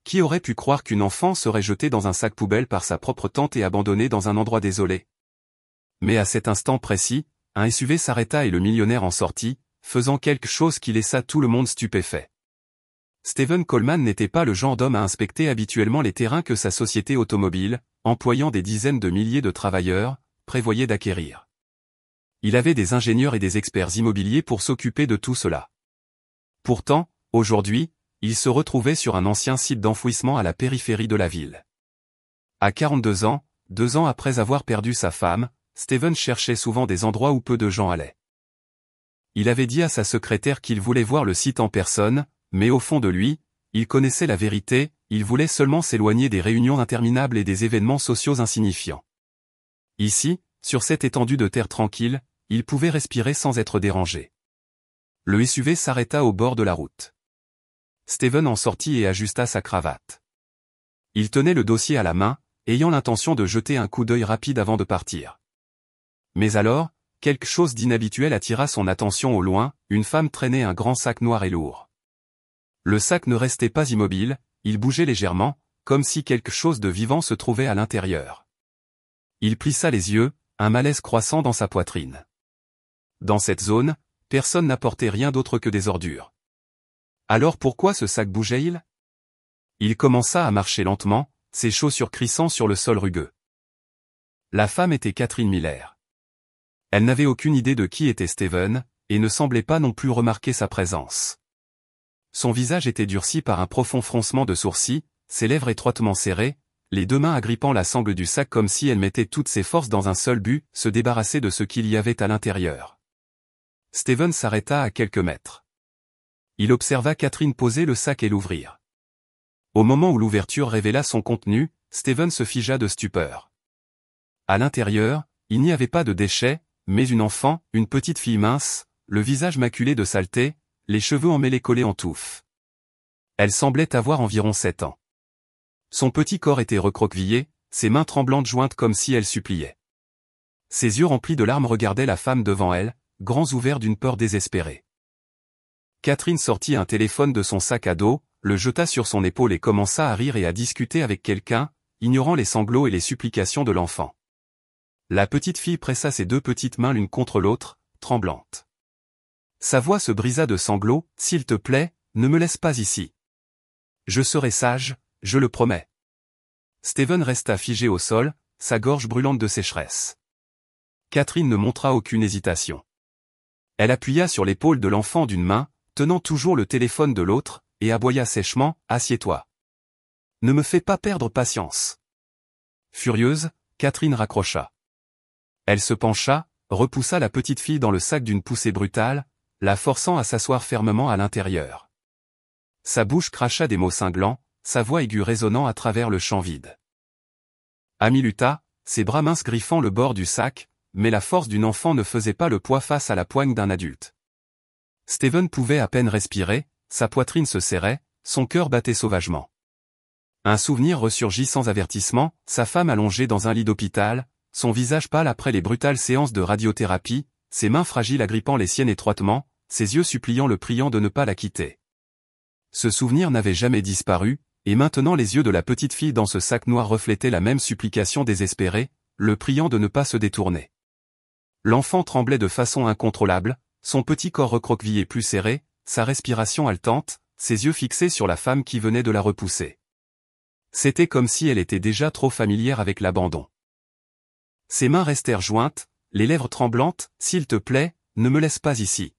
Qui aurait pu croire qu'une enfant serait jetée dans un sac poubelle par sa propre tante et abandonnée dans un endroit désolé? Mais à cet instant précis, un SUV s'arrêta et le millionnaire en sortit, faisant quelque chose qui laissa tout le monde stupéfait. Stephen Coleman n'était pas le genre d'homme à inspecter habituellement les terrains que sa société automobile, employant des dizaines de milliers de travailleurs, prévoyait d'acquérir. Il avait des ingénieurs et des experts immobiliers pour s'occuper de tout cela. Pourtant, aujourd'hui, il se retrouvait sur un ancien site d'enfouissement à la périphérie de la ville. À 42 ans, 2 ans après avoir perdu sa femme, Stephen cherchait souvent des endroits où peu de gens allaient. Il avait dit à sa secrétaire qu'il voulait voir le site en personne, mais au fond de lui, il connaissait la vérité, il voulait seulement s'éloigner des réunions interminables et des événements sociaux insignifiants. Ici, sur cette étendue de terre tranquille, il pouvait respirer sans être dérangé. Le SUV s'arrêta au bord de la route. Stephen en sortit et ajusta sa cravate. Il tenait le dossier à la main, ayant l'intention de jeter un coup d'œil rapide avant de partir. Mais alors, quelque chose d'inhabituel attira son attention au loin, une femme traînait un grand sac noir et lourd. Le sac ne restait pas immobile, il bougeait légèrement, comme si quelque chose de vivant se trouvait à l'intérieur. Il plissa les yeux, un malaise croissant dans sa poitrine. Dans cette zone, personne n'apportait rien d'autre que des ordures. Alors pourquoi ce sac bougeait-il? Il commença à marcher lentement, ses chaussures crissant sur le sol rugueux. La femme était Catherine Miller. Elle n'avait aucune idée de qui était Stephen, et ne semblait pas non plus remarquer sa présence. Son visage était durci par un profond froncement de sourcils, ses lèvres étroitement serrées, les 2 mains agrippant la sangle du sac comme si elle mettait toutes ses forces dans un seul but, se débarrasser de ce qu'il y avait à l'intérieur. Stephen s'arrêta à quelques mètres. Il observa Catherine poser le sac et l'ouvrir. Au moment où l'ouverture révéla son contenu, Stephen se figea de stupeur. À l'intérieur, il n'y avait pas de déchets, mais une enfant, une petite fille mince, le visage maculé de saleté, les cheveux emmêlés collés en touffe. Elle semblait avoir environ 7 ans. Son petit corps était recroquevillé, ses mains tremblantes jointes comme si elle suppliait. Ses yeux remplis de larmes regardaient la femme devant elle, grands ouverts d'une peur désespérée. Catherine sortit un téléphone de son sac à dos, le jeta sur son épaule et commença à rire et à discuter avec quelqu'un, ignorant les sanglots et les supplications de l'enfant. La petite fille pressa ses 2 petites mains l'une contre l'autre, tremblante. Sa voix se brisa de sanglots, « S'il te plaît, ne me laisse pas ici. Je serai sage, je le promets. » Stephen resta figé au sol, sa gorge brûlante de sécheresse. Catherine ne montra aucune hésitation. Elle appuya sur l'épaule de l'enfant d'une main, tenant toujours le téléphone de l'autre, et aboya sèchement, « Assieds-toi. Ne me fais pas perdre patience. » Furieuse, Catherine raccrocha. Elle se pencha, repoussa la petite fille dans le sac d'une poussée brutale, la forçant à s'asseoir fermement à l'intérieur. Sa bouche cracha des mots cinglants, sa voix aiguë résonnant à travers le champ vide. Amy lutta, ses bras minces griffant le bord du sac, mais la force d'une enfant ne faisait pas le poids face à la poigne d'un adulte. Stephen pouvait à peine respirer, sa poitrine se serrait, son cœur battait sauvagement. Un souvenir ressurgit sans avertissement, sa femme allongée dans un lit d'hôpital, son visage pâle après les brutales séances de radiothérapie, ses mains fragiles agrippant les siennes étroitement, ses yeux suppliant le priant de ne pas la quitter. Ce souvenir n'avait jamais disparu, et maintenant les yeux de la petite fille dans ce sac noir reflétaient la même supplication désespérée, le priant de ne pas se détourner. L'enfant tremblait de façon incontrôlable, son petit corps recroquevillé plus serré, sa respiration haletante, ses yeux fixés sur la femme qui venait de la repousser. C'était comme si elle était déjà trop familière avec l'abandon. Ses mains restèrent jointes, les lèvres tremblantes, « S'il te plaît, ne me laisse pas ici. »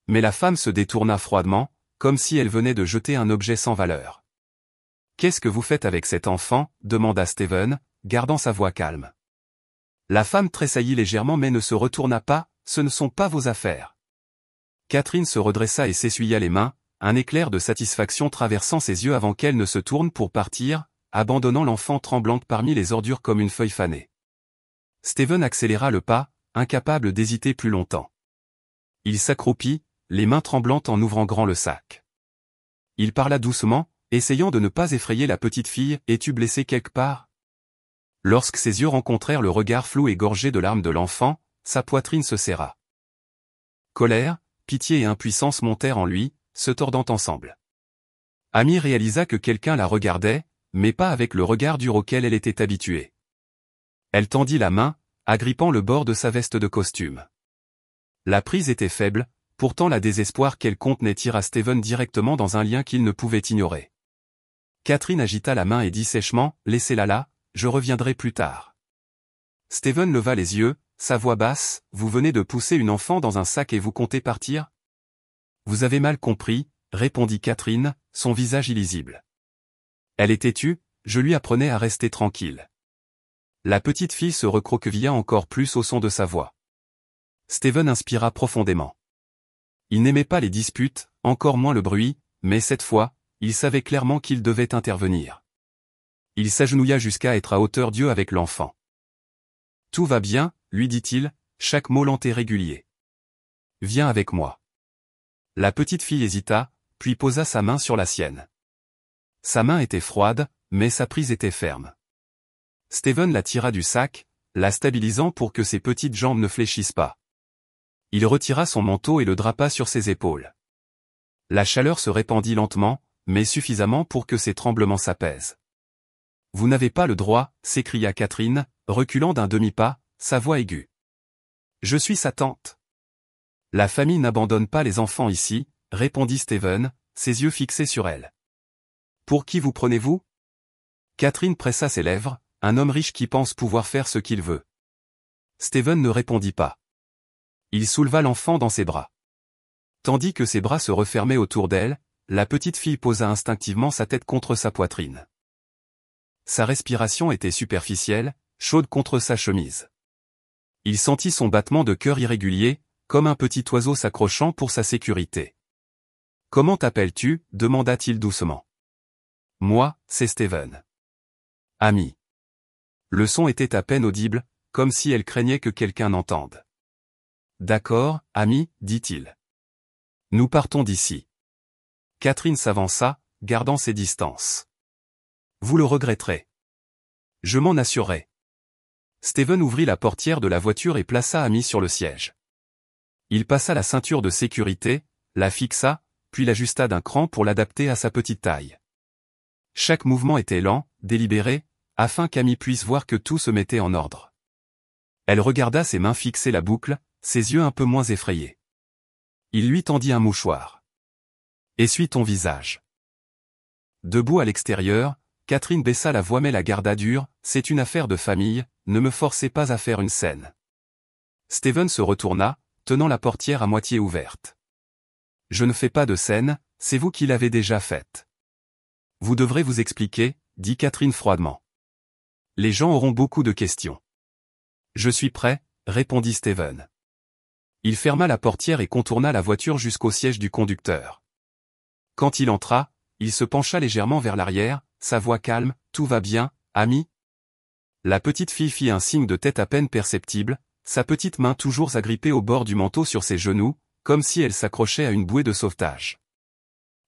Mais la femme se détourna froidement, comme si elle venait de jeter un objet sans valeur. « Qu'est-ce que vous faites avec cet enfant ?» demanda Stephen, gardant sa voix calme. La femme tressaillit légèrement mais ne se retourna pas, « Ce ne sont pas vos affaires. » Catherine se redressa et s'essuya les mains, un éclair de satisfaction traversant ses yeux avant qu'elle ne se tourne pour partir, abandonnant l'enfant tremblante parmi les ordures comme une feuille fanée. Stephen accéléra le pas, incapable d'hésiter plus longtemps. Il s'accroupit, les mains tremblantes en ouvrant grand le sac. Il parla doucement, essayant de ne pas effrayer la petite fille, « Es-tu blessé quelque part ?» Lorsque ses yeux rencontrèrent le regard flou et gorgé de larmes de l'enfant, sa poitrine se serra. Colère, pitié et impuissance montèrent en lui, se tordant ensemble. Amy réalisa que quelqu'un la regardait, mais pas avec le regard dur auquel elle était habituée. Elle tendit la main, agrippant le bord de sa veste de costume. La prise était faible, pourtant la désespoir qu'elle contenait tira Steven directement dans un lien qu'il ne pouvait ignorer. Catherine agita la main et dit sèchement, « Laissez-la là, je reviendrai plus tard. » Steven leva les yeux, sa voix basse, « Vous venez de pousser une enfant dans un sac et vous comptez partir ?»« Vous avez mal compris, » répondit Catherine, son visage illisible. Elle est têtue, je lui apprenais à rester tranquille. La petite fille se recroquevilla encore plus au son de sa voix. Steven inspira profondément. Il n'aimait pas les disputes, encore moins le bruit, mais cette fois, il savait clairement qu'il devait intervenir. Il s'agenouilla jusqu'à être à hauteur d'yeux avec l'enfant. « Tout va bien, lui dit-il, chaque mot lent et régulier. Viens avec moi. » La petite fille hésita, puis posa sa main sur la sienne. Sa main était froide, mais sa prise était ferme. Steven la tira du sac, la stabilisant pour que ses petites jambes ne fléchissent pas. Il retira son manteau et le drapa sur ses épaules. La chaleur se répandit lentement, mais suffisamment pour que ses tremblements s'apaisent. « Vous n'avez pas le droit, » s'écria Catherine, reculant d'un demi-pas, sa voix aiguë. « Je suis sa tante. »« La famille n'abandonne pas les enfants ici, » répondit Steven, ses yeux fixés sur elle. « Pour qui vous prenez-vous » Catherine pressa ses lèvres, un homme riche qui pense pouvoir faire ce qu'il veut. Steven ne répondit pas. Il souleva l'enfant dans ses bras. Tandis que ses bras se refermaient autour d'elle, la petite fille posa instinctivement sa tête contre sa poitrine. Sa respiration était superficielle, chaude contre sa chemise. Il sentit son battement de cœur irrégulier, comme un petit oiseau s'accrochant pour sa sécurité. « Comment t'appelles-tu » demanda-t-il doucement. « Moi, c'est Steven. »« Amy. » Le son était à peine audible, comme si elle craignait que quelqu'un n'entende. « D'accord, Amy, dit-il. Nous partons d'ici. » Catherine s'avança, gardant ses distances. « Vous le regretterez. »« Je m'en assurerai. » Steven ouvrit la portière de la voiture et plaça Amy sur le siège. Il passa la ceinture de sécurité, la fixa, puis l'ajusta d'un cran pour l'adapter à sa petite taille. Chaque mouvement était lent, délibéré, afin qu'Amy puisse voir que tout se mettait en ordre. Elle regarda ses mains fixer la boucle, ses yeux un peu moins effrayés. Il lui tendit un mouchoir. « Essuie ton visage. » Debout à l'extérieur, Catherine baissa la voix mais la garda dure, « C'est une affaire de famille, ne me forcez pas à faire une scène. » Steven se retourna, tenant la portière à moitié ouverte. « Je ne fais pas de scène, c'est vous qui l'avez déjà faite. »« Vous devrez vous expliquer, » dit Catherine froidement. « Les gens auront beaucoup de questions. »« Je suis prêt, » répondit Steven. Il ferma la portière et contourna la voiture jusqu'au siège du conducteur. Quand il entra, il se pencha légèrement vers l'arrière, sa voix calme, « Tout va bien, Amy ?» La petite fille fit un signe de tête à peine perceptible, sa petite main toujours agrippée au bord du manteau sur ses genoux, comme si elle s'accrochait à une bouée de sauvetage.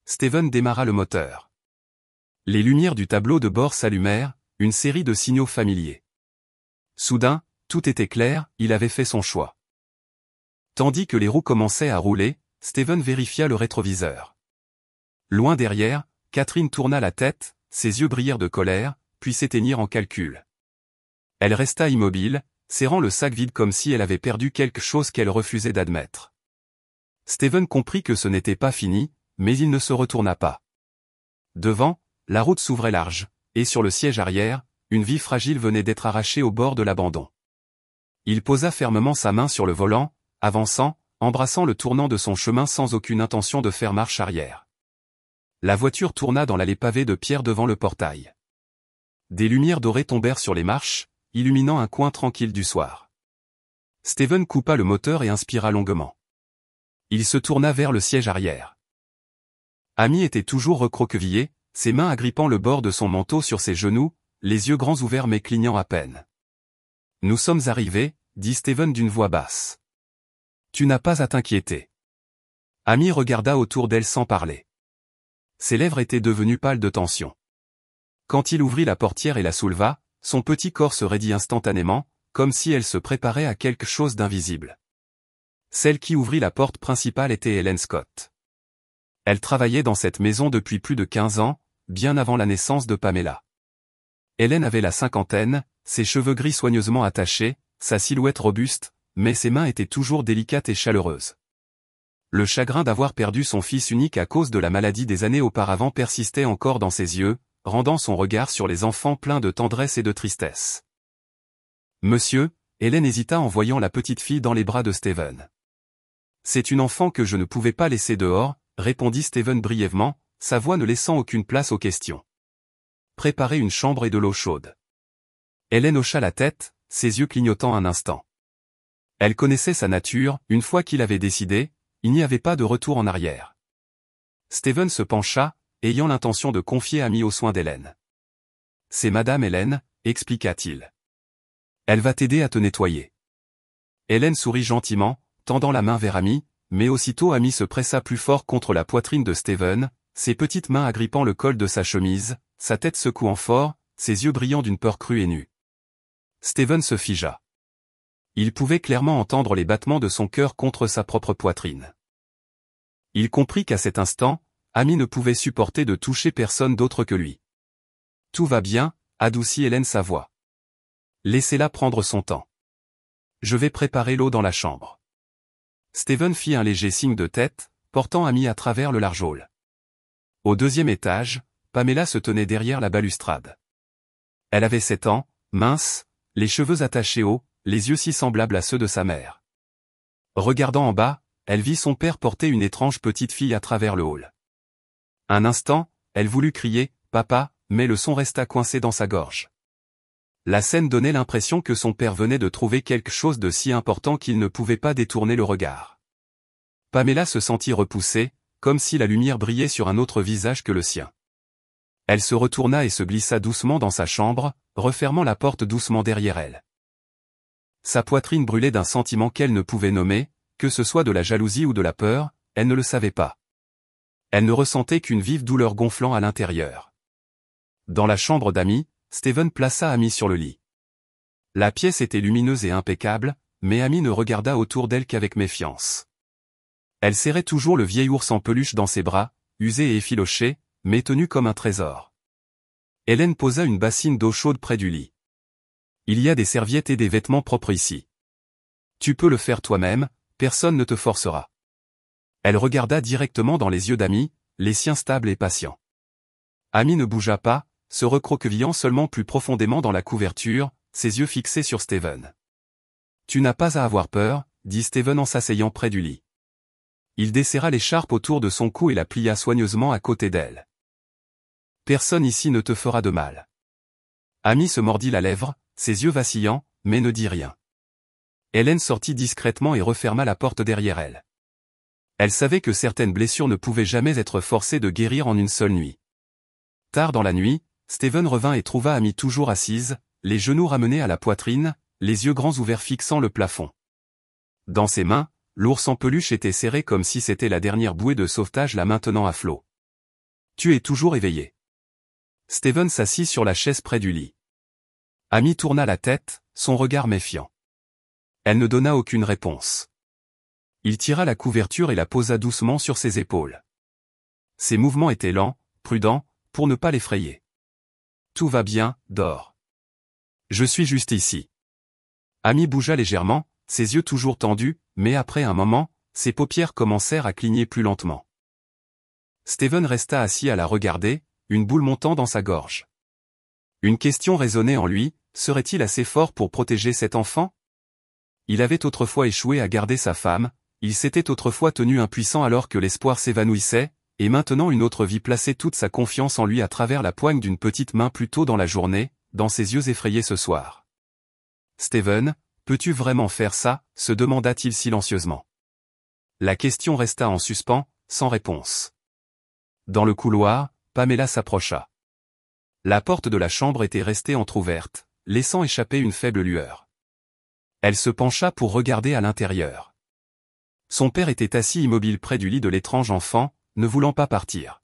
Steven démarra le moteur. Les lumières du tableau de bord s'allumèrent, une série de signaux familiers. Soudain, tout était clair, il avait fait son choix. Tandis que les roues commençaient à rouler, Steven vérifia le rétroviseur. Loin derrière, Catherine tourna la tête, ses yeux brillèrent de colère, puis s'éteignirent en calcul. Elle resta immobile, serrant le sac vide comme si elle avait perdu quelque chose qu'elle refusait d'admettre. Steven comprit que ce n'était pas fini, mais il ne se retourna pas. Devant, la route s'ouvrait large, et sur le siège arrière, une vie fragile venait d'être arrachée au bord de l'abandon. Il posa fermement sa main sur le volant, avançant, embrassant le tournant de son chemin sans aucune intention de faire marche arrière. La voiture tourna dans l'allée pavée de pierre devant le portail. Des lumières dorées tombèrent sur les marches, illuminant un coin tranquille du soir. Steven coupa le moteur et inspira longuement. Il se tourna vers le siège arrière. Amy était toujours recroquevillée, ses mains agrippant le bord de son manteau sur ses genoux, les yeux grands ouverts mais clignant à peine. « Nous sommes arrivés, » dit Steven d'une voix basse. « Tu n'as pas à t'inquiéter. » Amy regarda autour d'elle sans parler. Ses lèvres étaient devenues pâles de tension. Quand il ouvrit la portière et la souleva, son petit corps se raidit instantanément, comme si elle se préparait à quelque chose d'invisible. Celle qui ouvrit la porte principale était Helen Scott. Elle travaillait dans cette maison depuis plus de 15 ans, bien avant la naissance de Pamela. Hélène avait la cinquantaine, ses cheveux gris soigneusement attachés, sa silhouette robuste, mais ses mains étaient toujours délicates et chaleureuses. Le chagrin d'avoir perdu son fils unique à cause de la maladie des années auparavant persistait encore dans ses yeux, rendant son regard sur les enfants plein de tendresse et de tristesse. Monsieur, Hélène hésita en voyant la petite fille dans les bras de Steven. C'est une enfant que je ne pouvais pas laisser dehors, répondit Steven brièvement, sa voix ne laissant aucune place aux questions. Préparez une chambre et de l'eau chaude. Hélène hocha la tête, ses yeux clignotant un instant. Elle connaissait sa nature, une fois qu'il avait décidé, il n'y avait pas de retour en arrière. Steven se pencha, ayant l'intention de confier Amy aux soins d'Hélène. C'est Madame Hélène, expliqua-t-il. Elle va t'aider à te nettoyer. Hélène sourit gentiment, tendant la main vers Amy, mais aussitôt Amy se pressa plus fort contre la poitrine de Steven, ses petites mains agrippant le col de sa chemise, sa tête secouant fort, ses yeux brillant d'une peur crue et nue. Steven se figea. Il pouvait clairement entendre les battements de son cœur contre sa propre poitrine. Il comprit qu'à cet instant, Amy ne pouvait supporter de toucher personne d'autre que lui. Tout va bien, adoucit Hélène sa voix. Laissez-la prendre son temps. Je vais préparer l'eau dans la chambre. Steven fit un léger signe de tête, portant Amy à travers le large hall. Au deuxième étage, Pamela se tenait derrière la balustrade. Elle avait 7 ans, mince, les cheveux attachés haut, les yeux si semblables à ceux de sa mère. Regardant en bas, elle vit son père porter une étrange petite fille à travers le hall. Un instant, elle voulut crier « Papa », mais le son resta coincé dans sa gorge. La scène donnait l'impression que son père venait de trouver quelque chose de si important qu'il ne pouvait pas détourner le regard. Pamela se sentit repoussée, comme si la lumière brillait sur un autre visage que le sien. Elle se retourna et se glissa doucement dans sa chambre, refermant la porte doucement derrière elle. Sa poitrine brûlait d'un sentiment qu'elle ne pouvait nommer, que ce soit de la jalousie ou de la peur, elle ne le savait pas. Elle ne ressentait qu'une vive douleur gonflant à l'intérieur. Dans la chambre d'Amy, Steven plaça Amy sur le lit. La pièce était lumineuse et impeccable, mais Amy ne regarda autour d'elle qu'avec méfiance. Elle serrait toujours le vieil ours en peluche dans ses bras, usé et effiloché, mais tenu comme un trésor. Hélène posa une bassine d'eau chaude près du lit. Il y a des serviettes et des vêtements propres ici. Tu peux le faire toi-même, personne ne te forcera. Elle regarda directement dans les yeux d'Amy, les siens stables et patients. Amy ne bougea pas, se recroquevillant seulement plus profondément dans la couverture, ses yeux fixés sur Steven. Tu n'as pas à avoir peur, dit Steven en s'asseyant près du lit. Il desserra l'écharpe autour de son cou et la plia soigneusement à côté d'elle. Personne ici ne te fera de mal. Amy se mordit la lèvre, ses yeux vacillants, mais ne dit rien. Hélène sortit discrètement et referma la porte derrière elle. Elle savait que certaines blessures ne pouvaient jamais être forcées de guérir en une seule nuit. Tard dans la nuit, Steven revint et trouva Amy toujours assise, les genoux ramenés à la poitrine, les yeux grands ouverts fixant le plafond. Dans ses mains, l'ours en peluche était serré comme si c'était la dernière bouée de sauvetage la maintenant à flot. Tu es toujours éveillé. Steven s'assit sur la chaise près du lit. Amy tourna la tête, son regard méfiant. Elle ne donna aucune réponse. Il tira la couverture et la posa doucement sur ses épaules. Ses mouvements étaient lents, prudents, pour ne pas l'effrayer. Tout va bien, dors. Je suis juste ici. Amy bougea légèrement, ses yeux toujours tendus, mais après un moment, ses paupières commencèrent à cligner plus lentement. Steven resta assis à la regarder, une boule montant dans sa gorge. Une question résonnait en lui, serait-il assez fort pour protéger cet enfant? Il avait autrefois échoué à garder sa femme, il s'était autrefois tenu impuissant alors que l'espoir s'évanouissait, et maintenant une autre vie plaçait toute sa confiance en lui à travers la poigne d'une petite main plus tôt dans la journée, dans ses yeux effrayés ce soir. Steven, peux-tu vraiment faire ça? Se demanda-t-il silencieusement. La question resta en suspens, sans réponse. Dans le couloir, Pamela s'approcha. La porte de la chambre était restée entr'ouverte, laissant échapper une faible lueur. Elle se pencha pour regarder à l'intérieur. Son père était assis immobile près du lit de l'étrange enfant, ne voulant pas partir.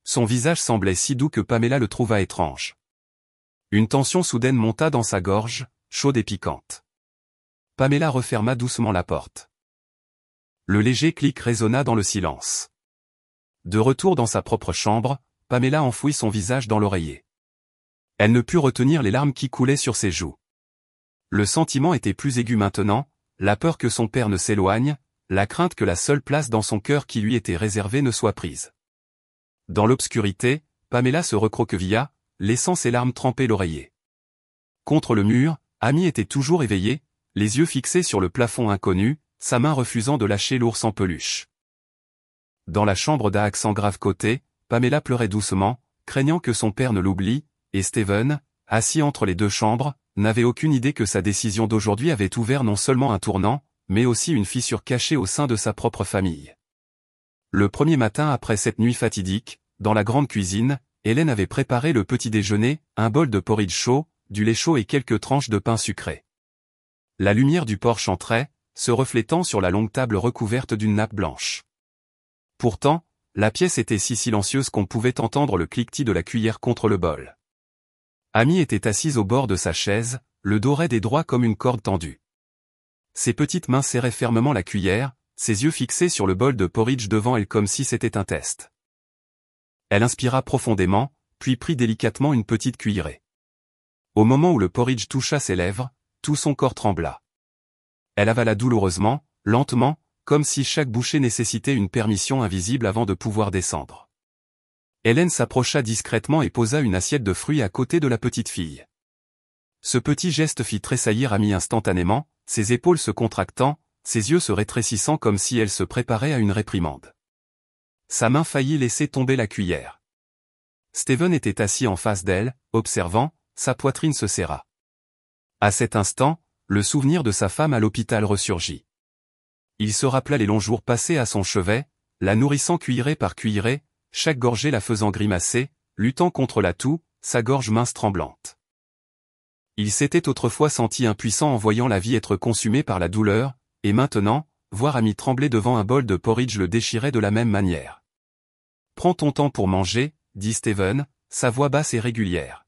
Son visage semblait si doux que Pamela le trouva étrange. Une tension soudaine monta dans sa gorge, chaude et piquante. Pamela referma doucement la porte. Le léger clic résonna dans le silence. De retour dans sa propre chambre, Pamela enfouit son visage dans l'oreiller. Elle ne put retenir les larmes qui coulaient sur ses joues. Le sentiment était plus aigu maintenant, la peur que son père ne s'éloigne, la crainte que la seule place dans son cœur qui lui était réservée ne soit prise. Dans l'obscurité, Pamela se recroquevilla, laissant ses larmes tremper l'oreiller. Contre le mur, Amy était toujours éveillée, les yeux fixés sur le plafond inconnu, sa main refusant de lâcher l'ours en peluche. Dans la chambre d'Accent grave côté, Pamela pleurait doucement, craignant que son père ne l'oublie, et Steven, assis entre les deux chambres, n'avait aucune idée que sa décision d'aujourd'hui avait ouvert non seulement un tournant, mais aussi une fissure cachée au sein de sa propre famille. Le premier matin après cette nuit fatidique, dans la grande cuisine, Hélène avait préparé le petit déjeuner, un bol de porridge chaud, du lait chaud et quelques tranches de pain sucré. La lumière du porche entrait, se reflétant sur la longue table recouverte d'une nappe blanche. Pourtant, la pièce était si silencieuse qu'on pouvait entendre le cliquetis de la cuillère contre le bol. Amy était assise au bord de sa chaise, le dos raide et droit comme une corde tendue. Ses petites mains serraient fermement la cuillère, ses yeux fixés sur le bol de porridge devant elle comme si c'était un test. Elle inspira profondément, puis prit délicatement une petite cuillerée. Au moment où le porridge toucha ses lèvres, tout son corps trembla. Elle avala douloureusement, lentement, comme si chaque bouchée nécessitait une permission invisible avant de pouvoir descendre. Hélène s'approcha discrètement et posa une assiette de fruits à côté de la petite fille. Ce petit geste fit tressaillir Amy instantanément, ses épaules se contractant, ses yeux se rétrécissant comme si elle se préparait à une réprimande. Sa main faillit laisser tomber la cuillère. Steven était assis en face d'elle, observant, sa poitrine se serra. À cet instant, le souvenir de sa femme à l'hôpital ressurgit. Il se rappela les longs jours passés à son chevet, la nourrissant cuillerée par cuillerée, chaque gorgée la faisant grimacer, luttant contre la toux, sa gorge mince tremblante. Il s'était autrefois senti impuissant en voyant la vie être consumée par la douleur, et maintenant, voir Amy trembler devant un bol de porridge le déchirait de la même manière. « Prends ton temps pour manger, » dit Steven, sa voix basse et régulière.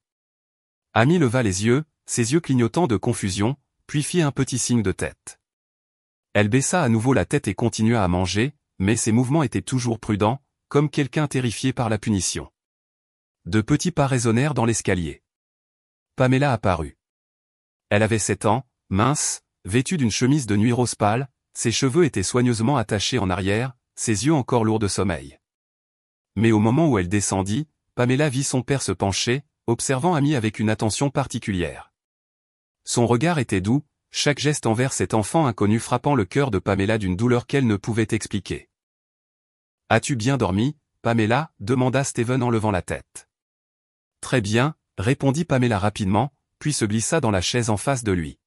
Amy leva les yeux, ses yeux clignotants de confusion, puis fit un petit signe de tête. Elle baissa à nouveau la tête et continua à manger, mais ses mouvements étaient toujours prudents, comme quelqu'un terrifié par la punition. De petits pas résonnèrent dans l'escalier. Pamela apparut. Elle avait 7 ans, mince, vêtue d'une chemise de nuit rose pâle, ses cheveux étaient soigneusement attachés en arrière, ses yeux encore lourds de sommeil. Mais au moment où elle descendit, Pamela vit son père se pencher, observant Amy avec une attention particulière. Son regard était doux, chaque geste envers cet enfant inconnu frappant le cœur de Pamela d'une douleur qu'elle ne pouvait expliquer. « As-tu bien dormi, Pamela » demanda Steven en levant la tête. « Très bien » répondit Pamela rapidement, puis se glissa dans la chaise en face de lui.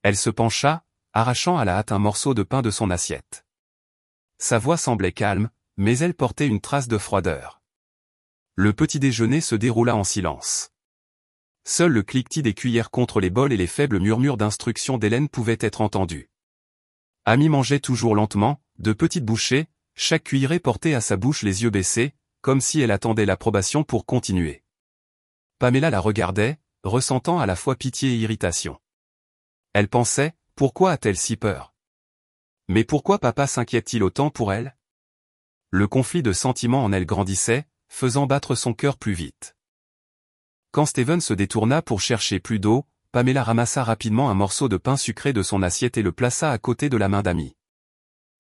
Elle se pencha, arrachant à la hâte un morceau de pain de son assiette. Sa voix semblait calme, mais elle portait une trace de froideur. Le petit déjeuner se déroula en silence. Seul le cliquetis des cuillères contre les bols et les faibles murmures d'instructions d'Hélène pouvaient être entendus. Amy mangeait toujours lentement, de petites bouchées, chaque cuillerée portée à sa bouche les yeux baissés, comme si elle attendait l'approbation pour continuer. Pamela la regardait, ressentant à la fois pitié et irritation. Elle pensait, pourquoi a-t-elle si peur? Mais pourquoi papa s'inquiète-t-il autant pour elle? Le conflit de sentiments en elle grandissait, faisant battre son cœur plus vite. Quand Steven se détourna pour chercher plus d'eau, Pamela ramassa rapidement un morceau de pain sucré de son assiette et le plaça à côté de la main d'Amy.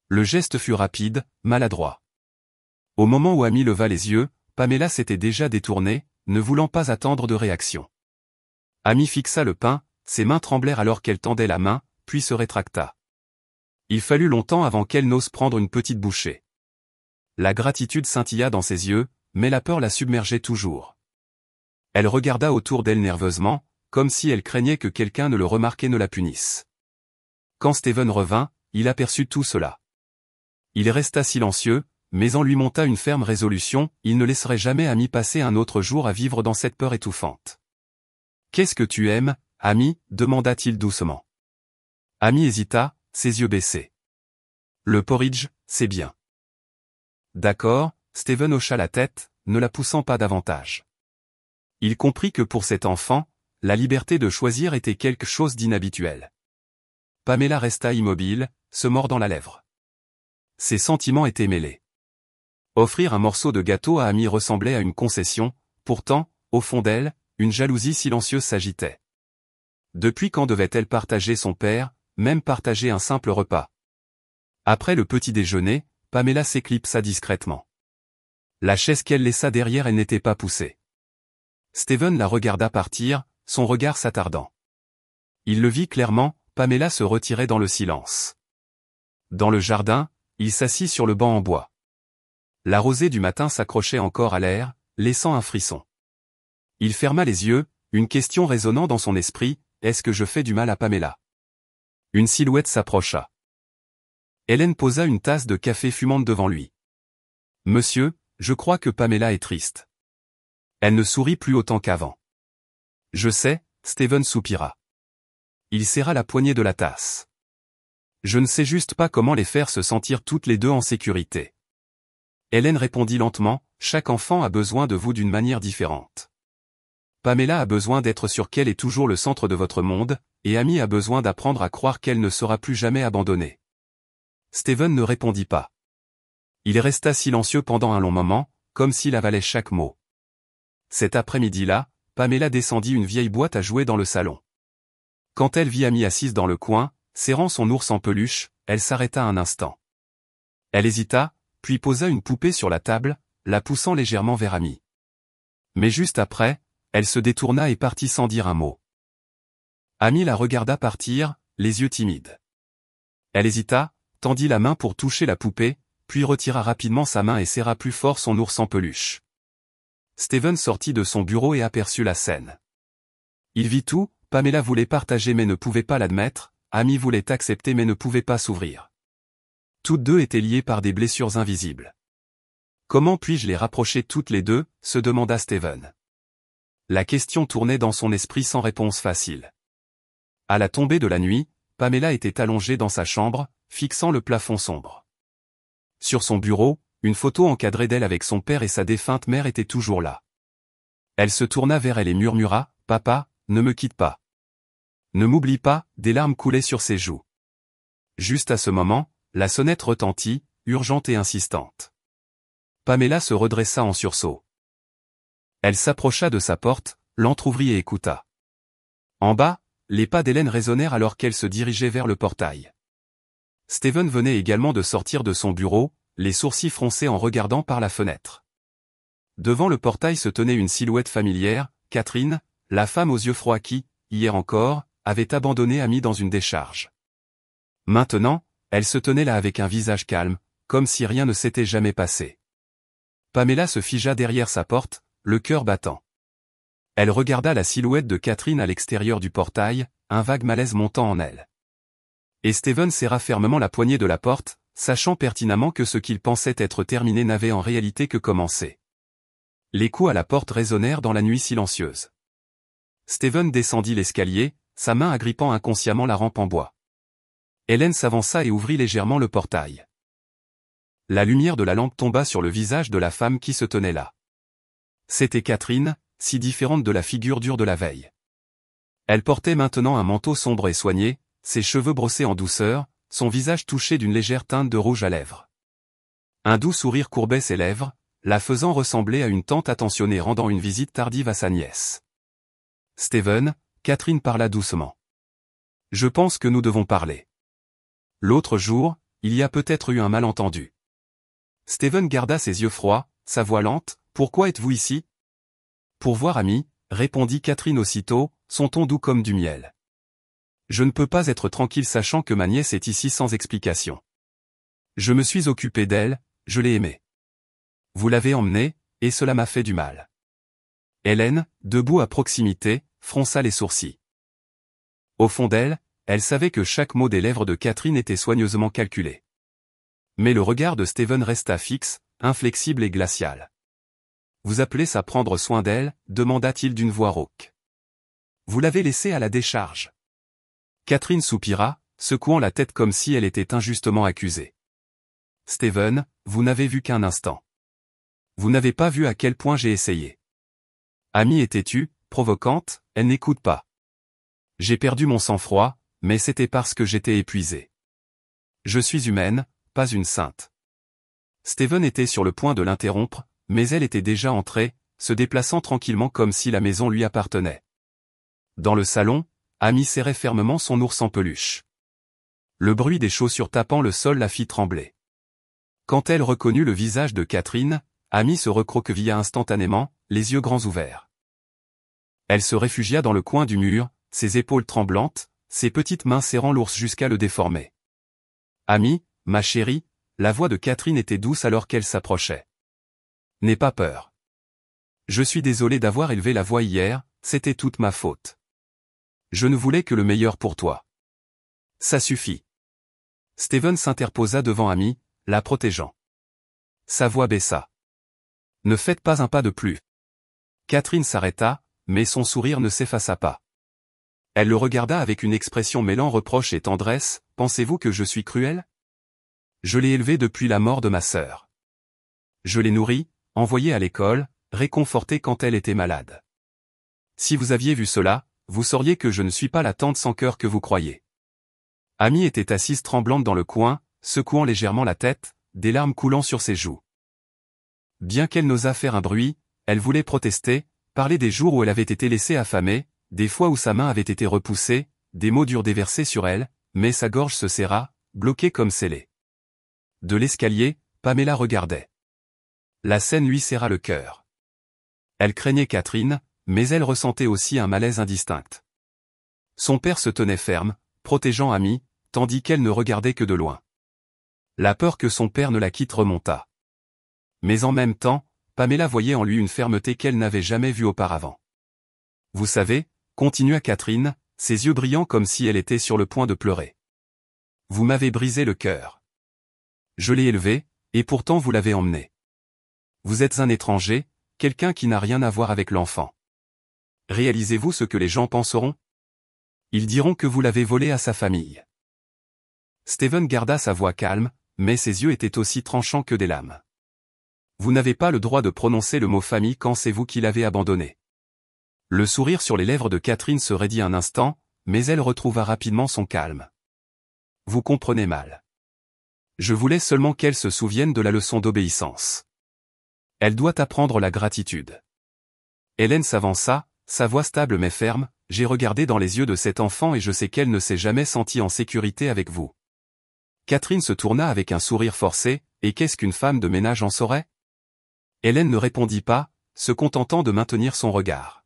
Le geste fut rapide, maladroit. Au moment où Amy leva les yeux, Pamela s'était déjà détournée, ne voulant pas attendre de réaction. Amy fixa le pain, ses mains tremblèrent alors qu'elle tendait la main, puis se rétracta. Il fallut longtemps avant qu'elle n'ose prendre une petite bouchée. La gratitude scintilla dans ses yeux, mais la peur la submergeait toujours. Elle regarda autour d'elle nerveusement, comme si elle craignait que quelqu'un ne le remarque et ne la punisse. Quand Steven revint, il aperçut tout cela. Il resta silencieux, mais en lui monta une ferme résolution, il ne laisserait jamais Amy passer un autre jour à vivre dans cette peur étouffante. « Qu'est-ce que tu aimes, Amy » demanda-t-il doucement. Amy hésita, ses yeux baissés. « Le porridge, c'est bien. » D'accord, Steven hocha la tête, ne la poussant pas davantage. Il comprit que pour cet enfant, la liberté de choisir était quelque chose d'inhabituel. Pamela resta immobile, se mordant la lèvre. Ses sentiments étaient mêlés. Offrir un morceau de gâteau à Amy ressemblait à une concession, pourtant, au fond d'elle, une jalousie silencieuse s'agitait. Depuis quand devait-elle partager son père, même partager un simple repas? Après le petit déjeuner, Pamela s'éclipsa discrètement. La chaise qu'elle laissa derrière elle n'était pas poussée. Steven la regarda partir, son regard s'attardant. Il le vit clairement, Pamela se retirait dans le silence. Dans le jardin, il s'assit sur le banc en bois. La rosée du matin s'accrochait encore à l'air, laissant un frisson. Il ferma les yeux, une question résonnant dans son esprit, est-ce que je fais du mal à Pamela? Une silhouette s'approcha. Hélène posa une tasse de café fumante devant lui. Monsieur, je crois que Pamela est triste. Elle ne sourit plus autant qu'avant. Je sais, Steven soupira. Il serra la poignée de la tasse. Je ne sais juste pas comment les faire se sentir toutes les deux en sécurité. Hélène répondit lentement, chaque enfant a besoin de vous d'une manière différente. Pamela a besoin d'être sûre qu'elle est toujours le centre de votre monde, et Amy a besoin d'apprendre à croire qu'elle ne sera plus jamais abandonnée. Steven ne répondit pas. Il resta silencieux pendant un long moment, comme s'il avalait chaque mot. Cet après-midi-là, Pamela descendit une vieille boîte à jouets dans le salon. Quand elle vit Amy assise dans le coin, serrant son ours en peluche, elle s'arrêta un instant. Elle hésita, puis posa une poupée sur la table, la poussant légèrement vers Amy. Mais juste après, elle se détourna et partit sans dire un mot. Amy la regarda partir, les yeux timides. Elle hésita, tendit la main pour toucher la poupée, puis retira rapidement sa main et serra plus fort son ours en peluche. Steven sortit de son bureau et aperçut la scène. Il vit tout, Pamela voulait partager mais ne pouvait pas l'admettre, Amy voulait accepter mais ne pouvait pas s'ouvrir. Toutes deux étaient liées par des blessures invisibles. Comment puis-je les rapprocher toutes les deux, se demanda Steven. La question tournait dans son esprit sans réponse facile. À la tombée de la nuit, Pamela était allongée dans sa chambre, fixant le plafond sombre. Sur son bureau, une photo encadrée d'elle avec son père et sa défunte mère était toujours là. Elle se tourna vers elle et murmura, « Papa, ne me quitte pas. Ne m'oublie pas », des larmes coulaient sur ses joues. Juste à ce moment, la sonnette retentit, urgente et insistante. Pamela se redressa en sursaut. Elle s'approcha de sa porte, l'entr'ouvrit et écouta. En bas, les pas d'Hélène résonnèrent alors qu'elle se dirigeait vers le portail. Steven venait également de sortir de son bureau, les sourcils froncés en regardant par la fenêtre. Devant le portail se tenait une silhouette familière, Catherine, la femme aux yeux froids qui, hier encore, avait abandonné Amy dans une décharge. Maintenant, elle se tenait là avec un visage calme, comme si rien ne s'était jamais passé. Pamela se figea derrière sa porte, le cœur battant. Elle regarda la silhouette de Catherine à l'extérieur du portail, un vague malaise montant en elle. Et Steven serra fermement la poignée de la porte, sachant pertinemment que ce qu'il pensait être terminé n'avait en réalité que commencé. Les coups à la porte résonnèrent dans la nuit silencieuse. Steven descendit l'escalier, sa main agrippant inconsciemment la rampe en bois. Hélène s'avança et ouvrit légèrement le portail. La lumière de la lampe tomba sur le visage de la femme qui se tenait là. C'était Catherine, si différente de la figure dure de la veille. Elle portait maintenant un manteau sombre et soigné, ses cheveux brossés en douceur, son visage touché d'une légère teinte de rouge à lèvres. Un doux sourire courbait ses lèvres, la faisant ressembler à une tante attentionnée rendant une visite tardive à sa nièce. « Steven », Catherine parla doucement. « Je pense que nous devons parler. L'autre jour, il y a peut-être eu un malentendu. » Steven garda ses yeux froids, sa voix lente, « Pourquoi êtes-vous ici ?»« Pour voir Amy », répondit Catherine aussitôt, son ton doux comme du miel. « Je ne peux pas être tranquille sachant que ma nièce est ici sans explication. Je me suis occupé d'elle, je l'ai aimée. Vous l'avez emmenée, et cela m'a fait du mal. » Hélène, debout à proximité, fronça les sourcils. Au fond d'elle, elle savait que chaque mot des lèvres de Catherine était soigneusement calculé. Mais le regard de Steven resta fixe, inflexible et glacial. « Vous appelez ça prendre soin d'elle ?» demanda-t-il d'une voix rauque. « Vous l'avez laissée à la décharge. » Catherine soupira, secouant la tête comme si elle était injustement accusée. « Steven, vous n'avez vu qu'un instant. Vous n'avez pas vu à quel point j'ai essayé. Amy est têtue, provocante, elle n'écoute pas. J'ai perdu mon sang-froid, mais c'était parce que j'étais épuisé. Je suis humaine, pas une sainte. » Steven était sur le point de l'interrompre, mais elle était déjà entrée, se déplaçant tranquillement comme si la maison lui appartenait. Dans le salon, Amy serrait fermement son ours en peluche. Le bruit des chaussures tapant le sol la fit trembler. Quand elle reconnut le visage de Catherine, Amy se recroquevilla instantanément, les yeux grands ouverts. Elle se réfugia dans le coin du mur, ses épaules tremblantes, ses petites mains serrant l'ours jusqu'à le déformer. « Amy, ma chérie », la voix de Catherine était douce alors qu'elle s'approchait. « N'aie pas peur. Je suis désolé d'avoir élevé la voix hier, c'était toute ma faute. Je ne voulais que le meilleur pour toi. Ça suffit. » Steven s'interposa devant Amy, la protégeant. Sa voix baissa. « Ne faites pas un pas de plus. » Catherine s'arrêta, mais son sourire ne s'effaça pas. Elle le regarda avec une expression mêlant reproche et tendresse. « Pensez-vous que je suis cruelle ? Je l'ai élevée depuis la mort de ma sœur. Je l'ai nourrie, envoyée à l'école, réconfortée quand elle était malade. Si vous aviez vu cela, vous sauriez que je ne suis pas la tante sans cœur que vous croyez. » Amy était assise tremblante dans le coin, secouant légèrement la tête, des larmes coulant sur ses joues. Bien qu'elle n'osât faire un bruit, elle voulait protester, parler des jours où elle avait été laissée affamée, des fois où sa main avait été repoussée, des mots durs déversés sur elle, mais sa gorge se serra, bloquée comme scellée. De l'escalier, Pamela regardait. La scène lui serra le cœur. Elle craignait Catherine, mais elle ressentait aussi un malaise indistinct. Son père se tenait ferme, protégeant Amy, tandis qu'elle ne regardait que de loin. La peur que son père ne la quitte remonta. Mais en même temps, Pamela voyait en lui une fermeté qu'elle n'avait jamais vue auparavant. « Vous savez, » continua Catherine, ses yeux brillants comme si elle était sur le point de pleurer. « Vous m'avez brisé le cœur. Je l'ai élevé, et pourtant vous l'avez emmené. Vous êtes un étranger, quelqu'un qui n'a rien à voir avec l'enfant. Réalisez-vous ce que les gens penseront ? Ils diront que vous l'avez volé à sa famille. » Steven garda sa voix calme, mais ses yeux étaient aussi tranchants que des lames. « Vous n'avez pas le droit de prononcer le mot famille quand c'est vous qui l'avez abandonné. » Le sourire sur les lèvres de Catherine se raidit un instant, mais elle retrouva rapidement son calme. « Vous comprenez mal. Je voulais seulement qu'elle se souvienne de la leçon d'obéissance. Elle doit apprendre la gratitude. » Hélène s'avança, sa voix stable mais ferme. « J'ai regardé dans les yeux de cet enfant et je sais qu'elle ne s'est jamais sentie en sécurité avec vous. » Catherine se tourna avec un sourire forcé. « Et qu'est-ce qu'une femme de ménage en saurait ?» Hélène ne répondit pas, se contentant de maintenir son regard.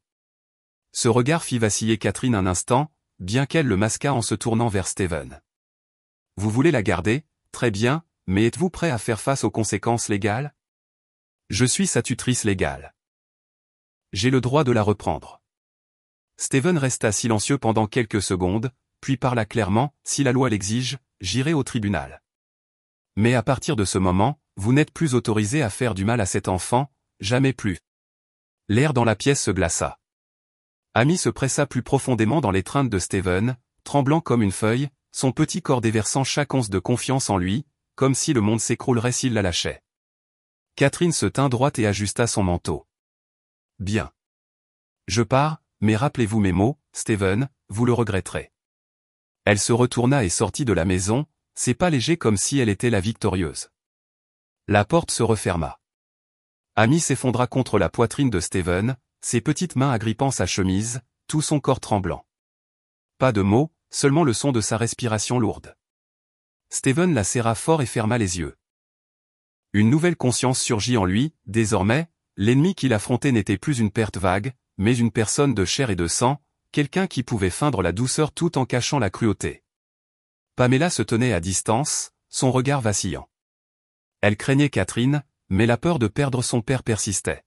Ce regard fit vaciller Catherine un instant, bien qu'elle le masquât en se tournant vers Steven. « Vous voulez la garder, très bien, mais êtes-vous prêt à faire face aux conséquences légales ? Je suis sa tutrice légale. J'ai le droit de la reprendre. » Steven resta silencieux pendant quelques secondes, puis parla clairement, « Si la loi l'exige, j'irai au tribunal. Mais à partir de ce moment, vous n'êtes plus autorisé à faire du mal à cet enfant, jamais plus. » L'air dans la pièce se glaça. Amy se pressa plus profondément dans l'étreinte de Steven, tremblant comme une feuille, son petit corps déversant chaque once de confiance en lui, comme si le monde s'écroulerait s'il la lâchait. Catherine se tint droite et ajusta son manteau. « Bien. Je pars, mais rappelez-vous mes mots, Steven, vous le regretterez. » Elle se retourna et sortit de la maison, ses pas légers comme si elle était la victorieuse. La porte se referma. Amy s'effondra contre la poitrine de Steven, ses petites mains agrippant sa chemise, tout son corps tremblant. Pas de mots, seulement le son de sa respiration lourde. Steven la serra fort et ferma les yeux. Une nouvelle conscience surgit en lui, désormais, l'ennemi qu'il affrontait n'était plus une perte vague, mais une personne de chair et de sang, quelqu'un qui pouvait feindre la douceur tout en cachant la cruauté. Pamela se tenait à distance, son regard vacillant. Elle craignait Catherine, mais la peur de perdre son père persistait.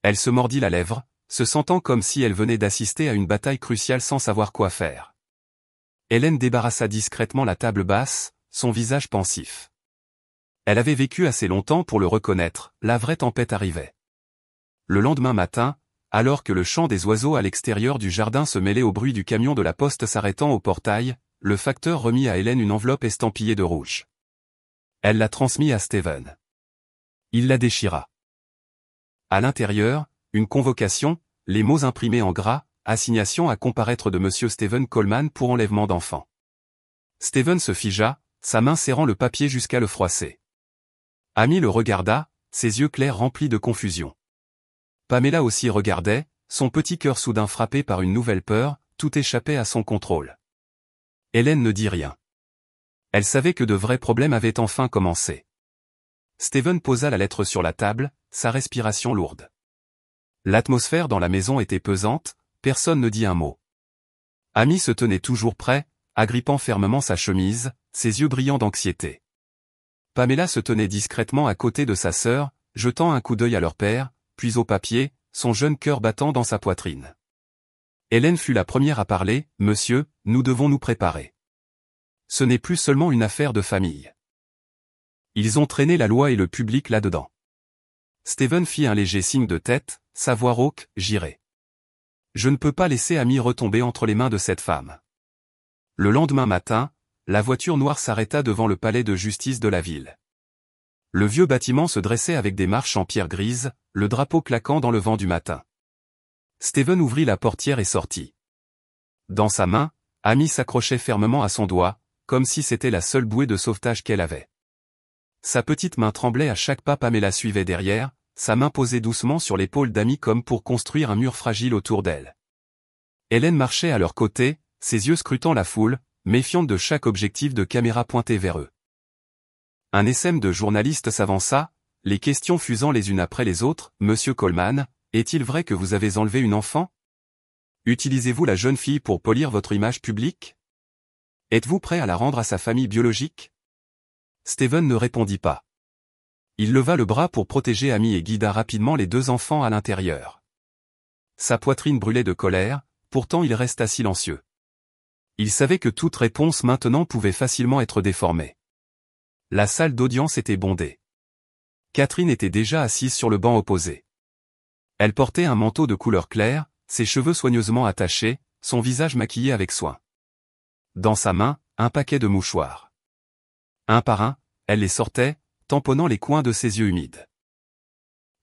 Elle se mordit la lèvre, se sentant comme si elle venait d'assister à une bataille cruciale sans savoir quoi faire. Hélène débarrassa discrètement la table basse, son visage pensif. Elle avait vécu assez longtemps pour le reconnaître, la vraie tempête arrivait. Le lendemain matin, alors que le chant des oiseaux à l'extérieur du jardin se mêlait au bruit du camion de la poste s'arrêtant au portail, le facteur remit à Hélène une enveloppe estampillée de rouge. Elle la transmit à Steven. Il la déchira. À l'intérieur, une convocation, les mots imprimés en gras, assignation à comparaître de Monsieur Steven Coleman pour enlèvement d'enfant. Steven se figea, sa main serrant le papier jusqu'à le froisser. Amy le regarda, ses yeux clairs remplis de confusion. Pamela aussi regardait, son petit cœur soudain frappé par une nouvelle peur, tout échappait à son contrôle. Hélène ne dit rien. Elle savait que de vrais problèmes avaient enfin commencé. Steven posa la lettre sur la table, sa respiration lourde. L'atmosphère dans la maison était pesante, personne ne dit un mot. Amy se tenait toujours prêt, agrippant fermement sa chemise, ses yeux brillants d'anxiété. Pamela se tenait discrètement à côté de sa sœur, jetant un coup d'œil à leur père, puis au papier, son jeune cœur battant dans sa poitrine. Hélène fut la première à parler. « Monsieur, nous devons nous préparer. Ce n'est plus seulement une affaire de famille. Ils ont traîné la loi et le public là-dedans. » Steven fit un léger signe de tête, sa voix rauque. « J'irai. Je ne peux pas laisser Amy retomber entre les mains de cette femme. » Le lendemain matin, la voiture noire s'arrêta devant le palais de justice de la ville. Le vieux bâtiment se dressait avec des marches en pierre grise, le drapeau claquant dans le vent du matin. Steven ouvrit la portière et sortit. Dans sa main, Amy s'accrochait fermement à son doigt, comme si c'était la seule bouée de sauvetage qu'elle avait. Sa petite main tremblait à chaque pas. Pamela suivait derrière, sa main posée doucement sur l'épaule d'Amy comme pour construire un mur fragile autour d'elle. Hélène marchait à leur côté, ses yeux scrutant la foule, méfiante de chaque objectif de caméra pointé vers eux. Un essaim de journalistes s'avança, les questions fusant les unes après les autres. « Monsieur Coleman, est-il vrai que vous avez enlevé une enfant? Utilisez-vous la jeune fille pour polir votre image publique? Êtes-vous prêt à la rendre à sa famille biologique ?» Steven ne répondit pas. Il leva le bras pour protéger Amy et guida rapidement les deux enfants à l'intérieur. Sa poitrine brûlait de colère, pourtant il resta silencieux. Il savait que toute réponse maintenant pouvait facilement être déformée. La salle d'audience était bondée. Catherine était déjà assise sur le banc opposé. Elle portait un manteau de couleur claire, ses cheveux soigneusement attachés, son visage maquillé avec soin. Dans sa main, un paquet de mouchoirs. Un par un, elle les sortait, tamponnant les coins de ses yeux humides.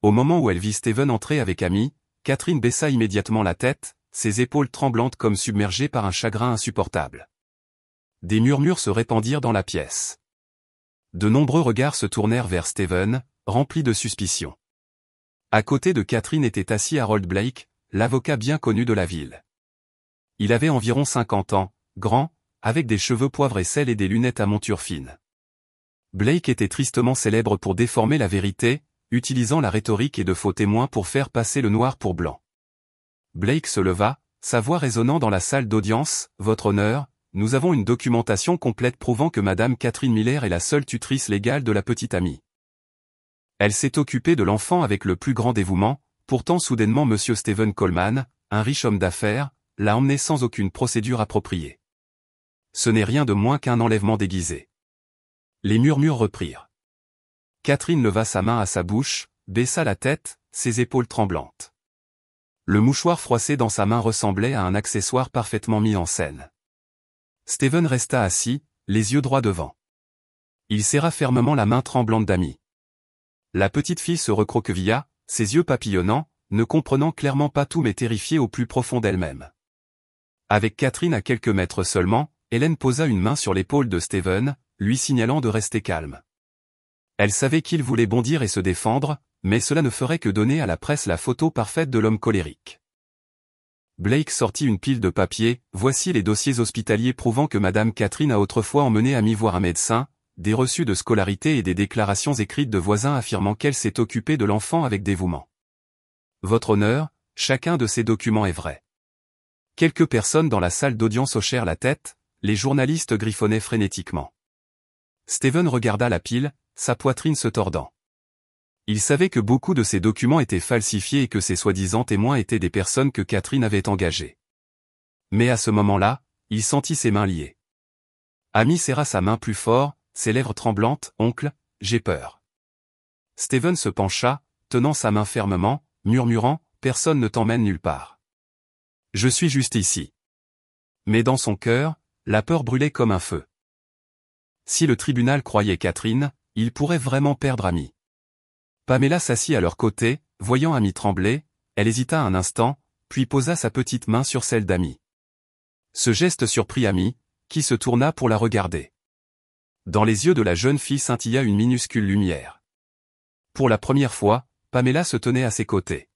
Au moment où elle vit Steven entrer avec Amy, Catherine baissa immédiatement la tête, ses épaules tremblantes comme submergées par un chagrin insupportable. Des murmures se répandirent dans la pièce. De nombreux regards se tournèrent vers Steven, remplis de suspicion. À côté de Catherine était assis Harold Blake, l'avocat bien connu de la ville. Il avait environ 50 ans, grand, avec des cheveux poivre et sel et des lunettes à monture fine. Blake était tristement célèbre pour déformer la vérité, utilisant la rhétorique et de faux témoins pour faire passer le noir pour blanc. Blake se leva, sa voix résonnant dans la salle d'audience. « Votre honneur, nous avons une documentation complète prouvant que Madame Catherine Miller est la seule tutrice légale de la petite Amy. Elle s'est occupée de l'enfant avec le plus grand dévouement, pourtant soudainement Monsieur Steven Coleman, un riche homme d'affaires, l'a emmenée sans aucune procédure appropriée. Ce n'est rien de moins qu'un enlèvement déguisé. » Les murmures reprirent. Catherine leva sa main à sa bouche, baissa la tête, ses épaules tremblantes. Le mouchoir froissé dans sa main ressemblait à un accessoire parfaitement mis en scène. Steven resta assis, les yeux droits devant. Il serra fermement la main tremblante d'Amy. La petite fille se recroquevilla, ses yeux papillonnants, ne comprenant clairement pas tout mais terrifiée au plus profond d'elle-même. Avec Catherine à quelques mètres seulement, Hélène posa une main sur l'épaule de Steven, lui signalant de rester calme. Elle savait qu'il voulait bondir et se défendre, mais cela ne ferait que donner à la presse la photo parfaite de l'homme colérique. Blake sortit une pile de papiers. « Voici les dossiers hospitaliers prouvant que Madame Catherine a autrefois emmené Amy voir un médecin, des reçus de scolarité et des déclarations écrites de voisins affirmant qu'elle s'est occupée de l'enfant avec dévouement. Votre honneur, chacun de ces documents est vrai. » Quelques personnes dans la salle d'audience hochèrent la tête, les journalistes griffonnaient frénétiquement. Steven regarda la pile, sa poitrine se tordant. Il savait que beaucoup de ces documents étaient falsifiés et que ces soi-disant témoins étaient des personnes que Catherine avait engagées. Mais à ce moment-là, il sentit ses mains liées. Amy serra sa main plus fort, ses lèvres tremblantes. « Oncle, j'ai peur. » Steven se pencha, tenant sa main fermement, murmurant « Personne ne t'emmène nulle part. Je suis juste ici. » Mais dans son cœur, la peur brûlait comme un feu. Si le tribunal croyait Catherine, il pourrait vraiment perdre Amy. Pamela s'assit à leur côté, voyant Amy trembler, elle hésita un instant, puis posa sa petite main sur celle d'Amy. Ce geste surprit Amy, qui se tourna pour la regarder. Dans les yeux de la jeune fille scintilla une minuscule lumière. Pour la première fois, Pamela se tenait à ses côtés.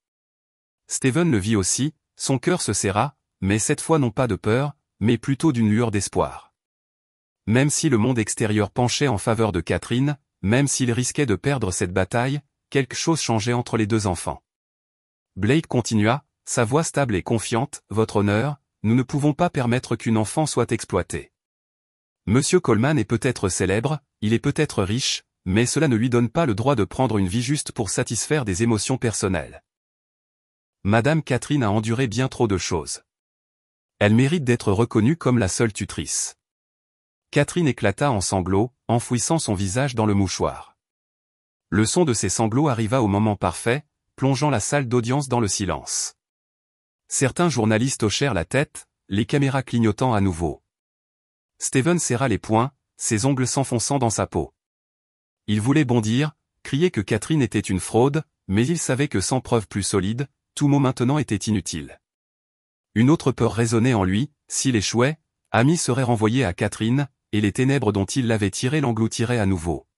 Steven le vit aussi, son cœur se serra, mais cette fois non pas de peur, mais plutôt d'une lueur d'espoir. Même si le monde extérieur penchait en faveur de Catherine, même s'il risquait de perdre cette bataille, quelque chose changeait entre les deux enfants. Blake continua, sa voix stable et confiante, « Votre honneur, nous ne pouvons pas permettre qu'une enfant soit exploitée. Monsieur Coleman est peut-être célèbre, il est peut-être riche, mais cela ne lui donne pas le droit de prendre une vie juste pour satisfaire des émotions personnelles. Madame Catherine a enduré bien trop de choses. Elle mérite d'être reconnue comme la seule tutrice. » Catherine éclata en sanglots, enfouissant son visage dans le mouchoir. Le son de ses sanglots arriva au moment parfait, plongeant la salle d'audience dans le silence. Certains journalistes hochèrent la tête, les caméras clignotant à nouveau. Steven serra les poings, ses ongles s'enfonçant dans sa peau. Il voulait bondir, crier que Catherine était une fraude, mais il savait que sans preuve plus solide, tout mot maintenant était inutile. Une autre peur résonnait en lui, s'il échouait, Amy serait renvoyé à Catherine, et les ténèbres dont il l'avait tiré l'engloutiraient à nouveau.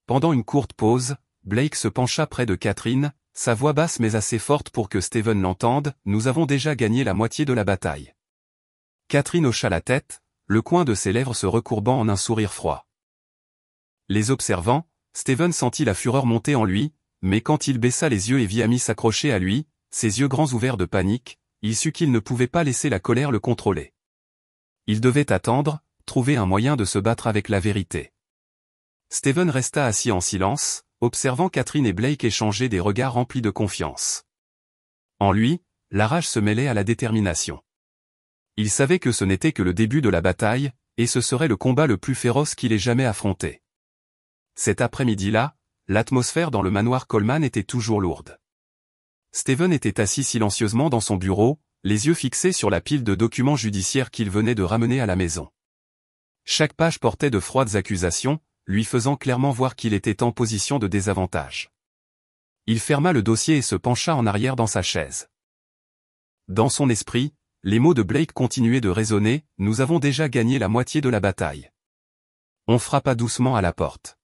Pendant une courte pause, Blake se pencha près de Catherine, sa voix basse mais assez forte pour que Steven l'entende, « Nous avons déjà gagné la moitié de la bataille. » Catherine hocha la tête, le coin de ses lèvres se recourbant en un sourire froid. Les observant, Steven sentit la fureur monter en lui, mais quand il baissa les yeux et vit Amy s'accrocher à lui, ses yeux grands ouverts de panique, il sut qu'il ne pouvait pas laisser la colère le contrôler. Il devait attendre, trouver un moyen de se battre avec la vérité. Steven resta assis en silence, observant Catherine et Blake échanger des regards remplis de confiance. En lui, la rage se mêlait à la détermination. Il savait que ce n'était que le début de la bataille, et ce serait le combat le plus féroce qu'il ait jamais affronté. Cet après-midi-là, l'atmosphère dans le manoir Coleman était toujours lourde. Steven était assis silencieusement dans son bureau, les yeux fixés sur la pile de documents judiciaires qu'il venait de ramener à la maison. Chaque page portait de froides accusations, lui faisant clairement voir qu'il était en position de désavantage. Il ferma le dossier et se pencha en arrière dans sa chaise. Dans son esprit, les mots de Blake continuaient de résonner, « Nous avons déjà gagné la moitié de la bataille. » On frappa doucement à la porte.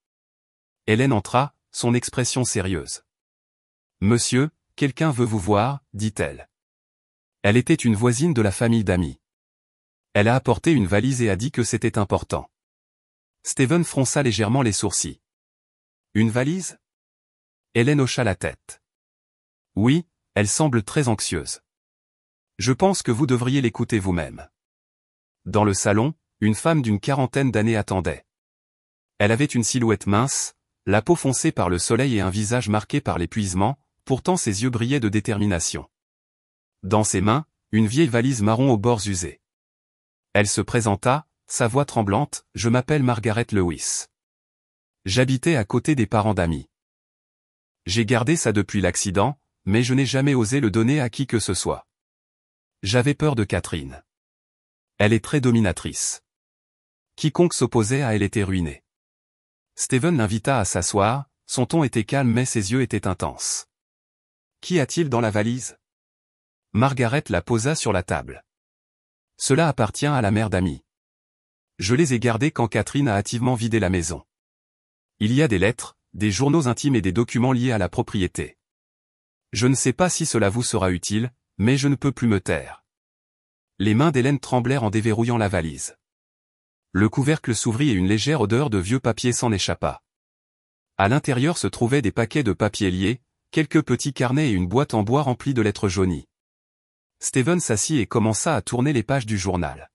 Hélène entra, son expression sérieuse. « Monsieur, quelqu'un veut vous voir, dit-elle. » Elle était une voisine de la famille d'Amy. Elle a apporté une valise et a dit que c'était important. Steven fronça légèrement les sourcils. « Une valise ?» Hélène hocha la tête. « Oui, elle semble très anxieuse. Je pense que vous devriez l'écouter vous-même. » Dans le salon, une femme d'une quarantaine d'années attendait. Elle avait une silhouette mince, la peau foncée par le soleil et un visage marqué par l'épuisement, pourtant ses yeux brillaient de détermination. Dans ses mains, une vieille valise marron aux bords usés. Elle se présenta, sa voix tremblante, « Je m'appelle Margaret Lewis. J'habitais à côté des parents d'Amy. J'ai gardé ça depuis l'accident, mais je n'ai jamais osé le donner à qui que ce soit. J'avais peur de Catherine. Elle est très dominatrice. Quiconque s'opposait à elle était ruiné. » Steven l'invita à s'asseoir, son ton était calme mais ses yeux étaient intenses. « Qu'y a-t-il dans la valise ?» Margaret la posa sur la table. « Cela appartient à la mère d'Amy. Je les ai gardés quand Catherine a hâtivement vidé la maison. Il y a des lettres, des journaux intimes et des documents liés à la propriété. Je ne sais pas si cela vous sera utile, mais je ne peux plus me taire. » Les mains d'Hélène tremblèrent en déverrouillant la valise. Le couvercle s'ouvrit et une légère odeur de vieux papier s'en échappa. À l'intérieur se trouvaient des paquets de papier liés, quelques petits carnets et une boîte en bois remplie de lettres jaunies. Steven s'assit et commença à tourner les pages du journal.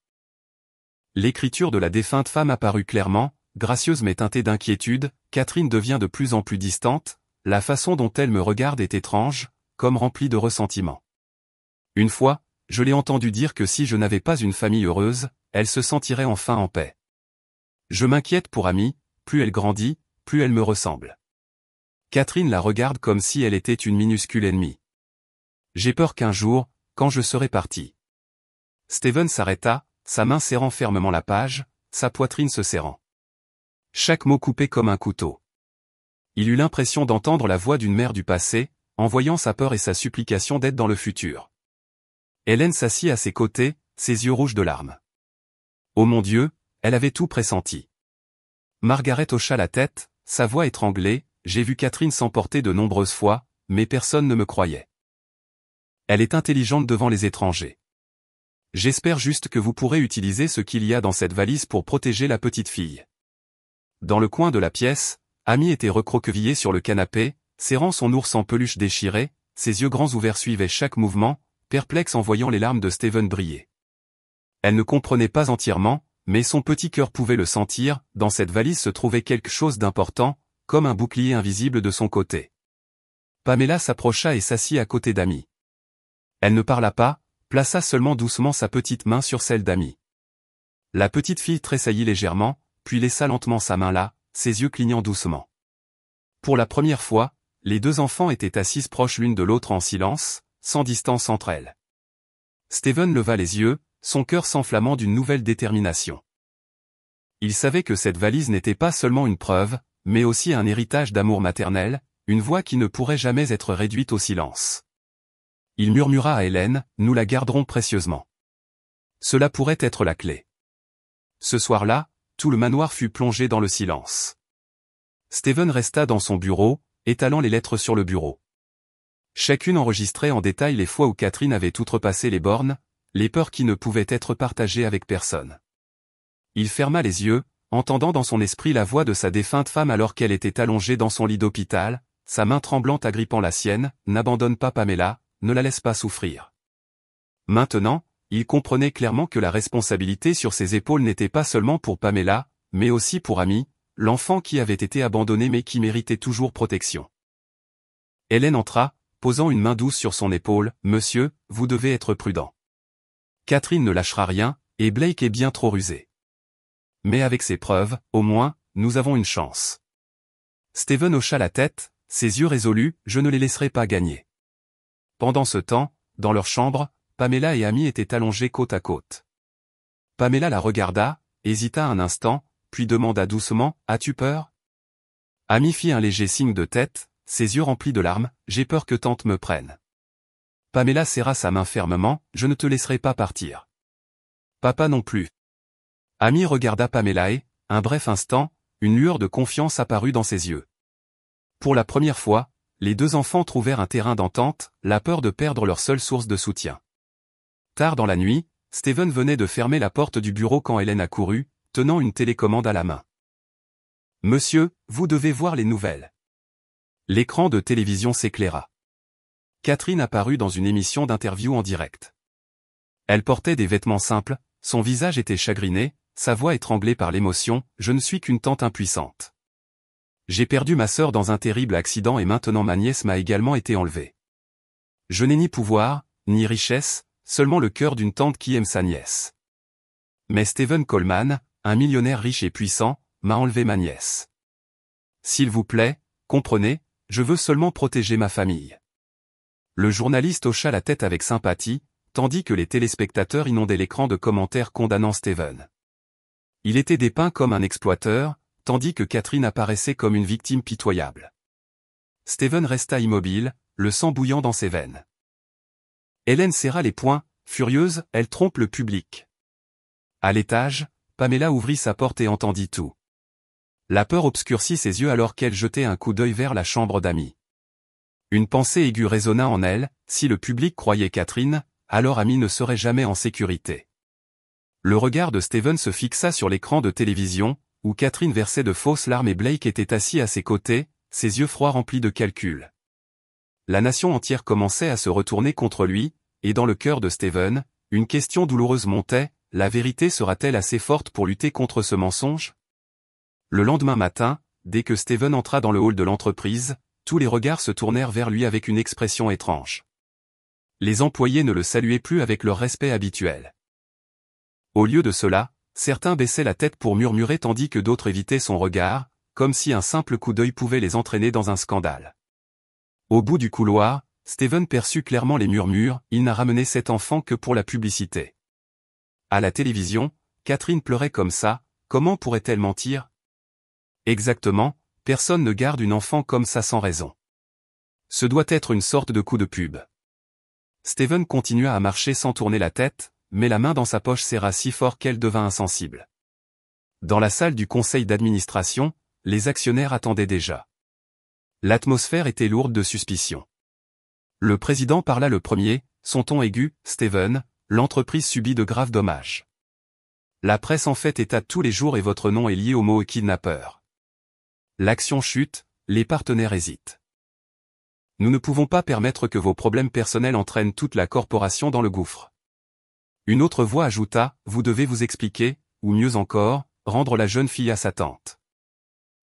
L'écriture de la défunte femme apparut clairement, gracieuse mais teintée d'inquiétude. « Catherine devient de plus en plus distante, la façon dont elle me regarde est étrange, comme remplie de ressentiment. Une fois, je l'ai entendu dire que si je n'avais pas une famille heureuse, elle se sentirait enfin en paix. Je m'inquiète pour Amy, plus elle grandit, plus elle me ressemble. Catherine la regarde comme si elle était une minuscule ennemie. J'ai peur qu'un jour, quand je serai parti. » Steven s'arrêta, sa main serrant fermement la page, sa poitrine se serrant. Chaque mot coupé comme un couteau. Il eut l'impression d'entendre la voix d'une mère du passé, envoyant sa peur et sa supplication d'aide dans le futur. Hélène s'assit à ses côtés, ses yeux rouges de larmes. Oh mon Dieu, elle avait tout pressenti. Margaret hocha la tête, sa voix étranglée, « j'ai vu Catherine s'emporter de nombreuses fois, mais personne ne me croyait. Elle est intelligente devant les étrangers. J'espère juste que vous pourrez utiliser ce qu'il y a dans cette valise pour protéger la petite fille. » Dans le coin de la pièce, Amy était recroquevillée sur le canapé, serrant son ours en peluche déchiré, ses yeux grands ouverts suivaient chaque mouvement, perplexe en voyant les larmes de Steven briller. Elle ne comprenait pas entièrement, mais son petit cœur pouvait le sentir, dans cette valise se trouvait quelque chose d'important, comme un bouclier invisible de son côté. Pamela s'approcha et s'assit à côté d'Amy. Elle ne parla pas, plaça seulement doucement sa petite main sur celle d'Amy. La petite fille tressaillit légèrement, puis laissa lentement sa main là, ses yeux clignant doucement. Pour la première fois, les deux enfants étaient assises proches l'une de l'autre en silence, sans distance entre elles. Steven leva les yeux, son cœur s'enflammant d'une nouvelle détermination. Il savait que cette valise n'était pas seulement une preuve, mais aussi un héritage d'amour maternel, une voix qui ne pourrait jamais être réduite au silence. Il murmura à Hélène, « Nous la garderons précieusement. Cela pourrait être la clé. » Ce soir-là, tout le manoir fut plongé dans le silence. Steven resta dans son bureau, étalant les lettres sur le bureau. Chacune enregistrait en détail les fois où Catherine avait outrepassé les bornes, les peurs qui ne pouvaient être partagées avec personne. Il ferma les yeux, entendant dans son esprit la voix de sa défunte femme alors qu'elle était allongée dans son lit d'hôpital, sa main tremblante agrippant la sienne, « N'abandonne pas Pamela, ne la laisse pas souffrir. » Maintenant, il comprenait clairement que la responsabilité sur ses épaules n'était pas seulement pour Pamela, mais aussi pour Amy, l'enfant qui avait été abandonné mais qui méritait toujours protection. Hélène entra, posant une main douce sur son épaule, « Monsieur, vous devez être prudent. Catherine ne lâchera rien, et Blake est bien trop rusé. Mais avec ces preuves, au moins, nous avons une chance. » Steven hocha la tête, ses yeux résolus, « Je ne les laisserai pas gagner. » Pendant ce temps, dans leur chambre, Pamela et Amy étaient allongées côte à côte. Pamela la regarda, hésita un instant, puis demanda doucement, « As-tu peur ?» Amy fit un léger signe de tête, ses yeux remplis de larmes, « J'ai peur que tante me prenne. » Pamela serra sa main fermement, « Je ne te laisserai pas partir. Papa non plus. » Amy regarda Pamela et, un bref instant, une lueur de confiance apparut dans ses yeux. Pour la première fois, les deux enfants trouvèrent un terrain d'entente, la peur de perdre leur seule source de soutien. Tard dans la nuit, Steven venait de fermer la porte du bureau quand Hélène accourut, tenant une télécommande à la main. « Monsieur, vous devez voir les nouvelles. » L'écran de télévision s'éclaira. Catherine apparut dans une émission d'interview en direct. Elle portait des vêtements simples, son visage était chagriné, sa voix étranglée par l'émotion, « Je ne suis qu'une tante impuissante. J'ai perdu ma sœur dans un terrible accident et maintenant ma nièce m'a également été enlevée. Je n'ai ni pouvoir, ni richesse, seulement le cœur d'une tante qui aime sa nièce. Mais Steven Coleman, un millionnaire riche et puissant, m'a enlevé ma nièce. S'il vous plaît, comprenez, je veux seulement protéger ma famille. » Le journaliste hocha la tête avec sympathie, tandis que les téléspectateurs inondaient l'écran de commentaires condamnant Steven. Il était dépeint comme un exploiteur, tandis que Catherine apparaissait comme une victime pitoyable. Steven resta immobile, le sang bouillant dans ses veines. Hélène serra les poings, furieuse, elle trompe le public. À l'étage, Pamela ouvrit sa porte et entendit tout. La peur obscurcit ses yeux alors qu'elle jetait un coup d'œil vers la chambre d'Amy. Une pensée aiguë résonna en elle, si le public croyait Catherine, alors Amy ne serait jamais en sécurité. Le regard de Steven se fixa sur l'écran de télévision, où Catherine versait de fausses larmes et Blake était assis à ses côtés, ses yeux froids remplis de calcul. La nation entière commençait à se retourner contre lui, et dans le cœur de Steven, une question douloureuse montait, la vérité sera-t-elle assez forte pour lutter contre ce mensonge? Le lendemain matin, dès que Steven entra dans le hall de l'entreprise, tous les regards se tournèrent vers lui avec une expression étrange. Les employés ne le saluaient plus avec leur respect habituel. Au lieu de cela, certains baissaient la tête pour murmurer tandis que d'autres évitaient son regard, comme si un simple coup d'œil pouvait les entraîner dans un scandale. Au bout du couloir, Steven perçut clairement les murmures, il n'a ramené cet enfant que pour la publicité. À la télévision, Catherine pleurait comme ça, comment pourrait-elle mentir? Exactement, personne ne garde une enfant comme ça sans raison. Ce doit être une sorte de coup de pub. Steven continua à marcher sans tourner la tête, mais la main dans sa poche serra si fort qu'elle devint insensible. Dans la salle du conseil d'administration, les actionnaires attendaient déjà. L'atmosphère était lourde de suspicion. Le président parla le premier, son ton aigu, « Steven, l'entreprise subit de graves dommages. La presse en fait état tous les jours et votre nom est lié au mot kidnappeur. L'action chute, les partenaires hésitent. Nous ne pouvons pas permettre que vos problèmes personnels entraînent toute la corporation dans le gouffre. » Une autre voix ajouta, « Vous devez vous expliquer, ou mieux encore, rendre la jeune fille à sa tante.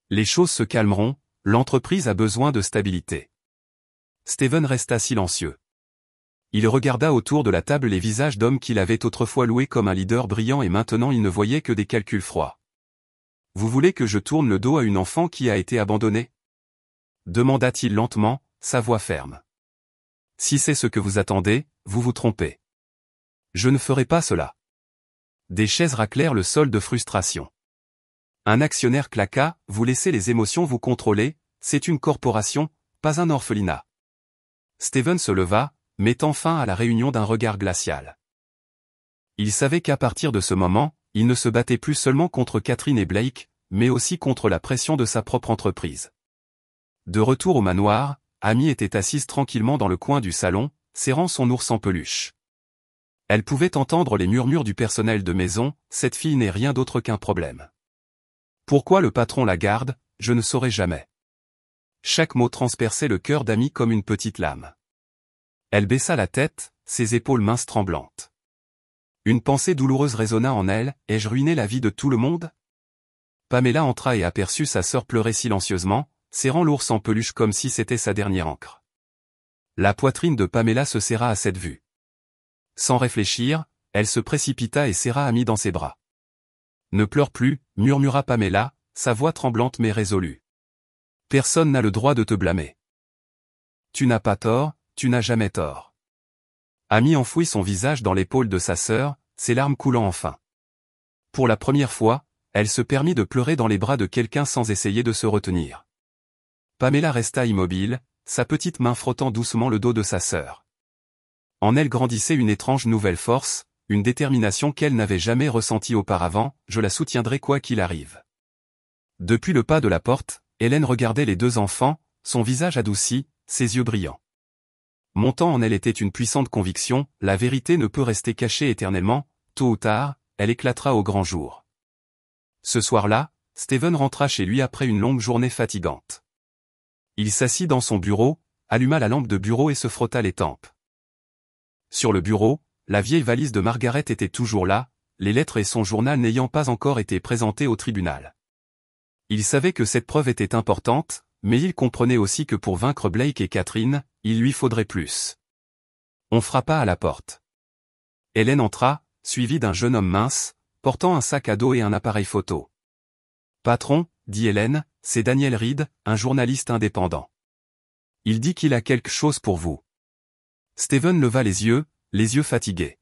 Les choses se calmeront, l'entreprise a besoin de stabilité. » Steven resta silencieux. Il regarda autour de la table les visages d'hommes qu'il avait autrefois loués comme un leader brillant et maintenant il ne voyait que des calculs froids. « Vous voulez que je tourne le dos à une enfant qui a été abandonnée ?» demanda-t-il lentement, sa voix ferme. « Si c'est ce que vous attendez, vous vous trompez. Je ne ferai pas cela. » Des chaises raclèrent le sol de frustration. Un actionnaire claqua, « Vous laissez les émotions vous contrôler, c'est une corporation, pas un orphelinat. » Steven se leva, mettant fin à la réunion d'un regard glacial. Il savait qu'à partir de ce moment, il ne se battait plus seulement contre Catherine et Blake, mais aussi contre la pression de sa propre entreprise. De retour au manoir, Amy était assise tranquillement dans le coin du salon, serrant son ours en peluche. Elle pouvait entendre les murmures du personnel de maison, « Cette fille n'est rien d'autre qu'un problème. Pourquoi le patron la garde, je ne saurais jamais. » Chaque mot transperçait le cœur d'Amy comme une petite lame. Elle baissa la tête, ses épaules minces tremblantes. Une pensée douloureuse résonna en elle, « Ai-je ruiné la vie de tout le monde ?» Pamela entra et aperçut sa sœur pleurer silencieusement, serrant l'ours en peluche comme si c'était sa dernière ancre. La poitrine de Pamela se serra à cette vue. Sans réfléchir, elle se précipita et serra Amy dans ses bras. « Ne pleure plus, » murmura Pamela, sa voix tremblante mais résolue. « Personne n'a le droit de te blâmer. Tu n'as pas tort, tu n'as jamais tort. » Amy enfouit son visage dans l'épaule de sa sœur, ses larmes coulant enfin. Pour la première fois, elle se permit de pleurer dans les bras de quelqu'un sans essayer de se retenir. Pamela resta immobile, sa petite main frottant doucement le dos de sa sœur. En elle grandissait une étrange nouvelle force, une détermination qu'elle n'avait jamais ressentie auparavant, « Je la soutiendrai quoi qu'il arrive. » Depuis le pas de la porte, Hélène regardait les deux enfants, son visage adouci, ses yeux brillants. Montant en elle était une puissante conviction, la vérité ne peut rester cachée éternellement, tôt ou tard, elle éclatera au grand jour. Ce soir-là, Steven rentra chez lui après une longue journée fatigante. Il s'assit dans son bureau, alluma la lampe de bureau et se frotta les tempes. Sur le bureau, la vieille valise de Margaret était toujours là, les lettres et son journal n'ayant pas encore été présentés au tribunal. Il savait que cette preuve était importante, mais il comprenait aussi que pour vaincre Blake et Catherine, il lui faudrait plus. On frappa à la porte. Hélène entra, suivie d'un jeune homme mince, portant un sac à dos et un appareil photo. « Patron, » dit Hélène, « c'est Daniel Reed, un journaliste indépendant. Il dit qu'il a quelque chose pour vous. » Steven leva les yeux fatigués.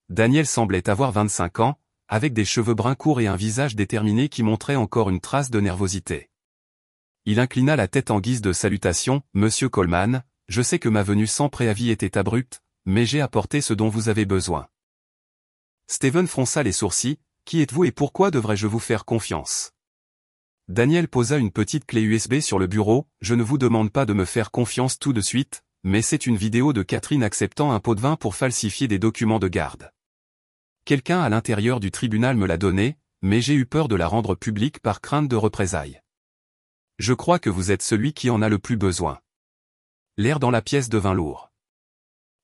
Daniel semblait avoir 25 ans, avec des cheveux bruns courts et un visage déterminé qui montrait encore une trace de nervosité. Il inclina la tête en guise de salutation, « Monsieur Coleman, je sais que ma venue sans préavis était abrupte, mais j'ai apporté ce dont vous avez besoin. » Steven fronça les sourcils, « Qui êtes-vous et pourquoi devrais-je vous faire confiance ?» Daniel posa une petite clé USB sur le bureau, « Je ne vous demande pas de me faire confiance tout de suite, mais c'est une vidéo de Catherine acceptant un pot de vin pour falsifier des documents de garde. Quelqu'un à l'intérieur du tribunal me l'a donnée, mais j'ai eu peur de la rendre publique par crainte de représailles. Je crois que vous êtes celui qui en a le plus besoin. » L'air dans la pièce devint lourd.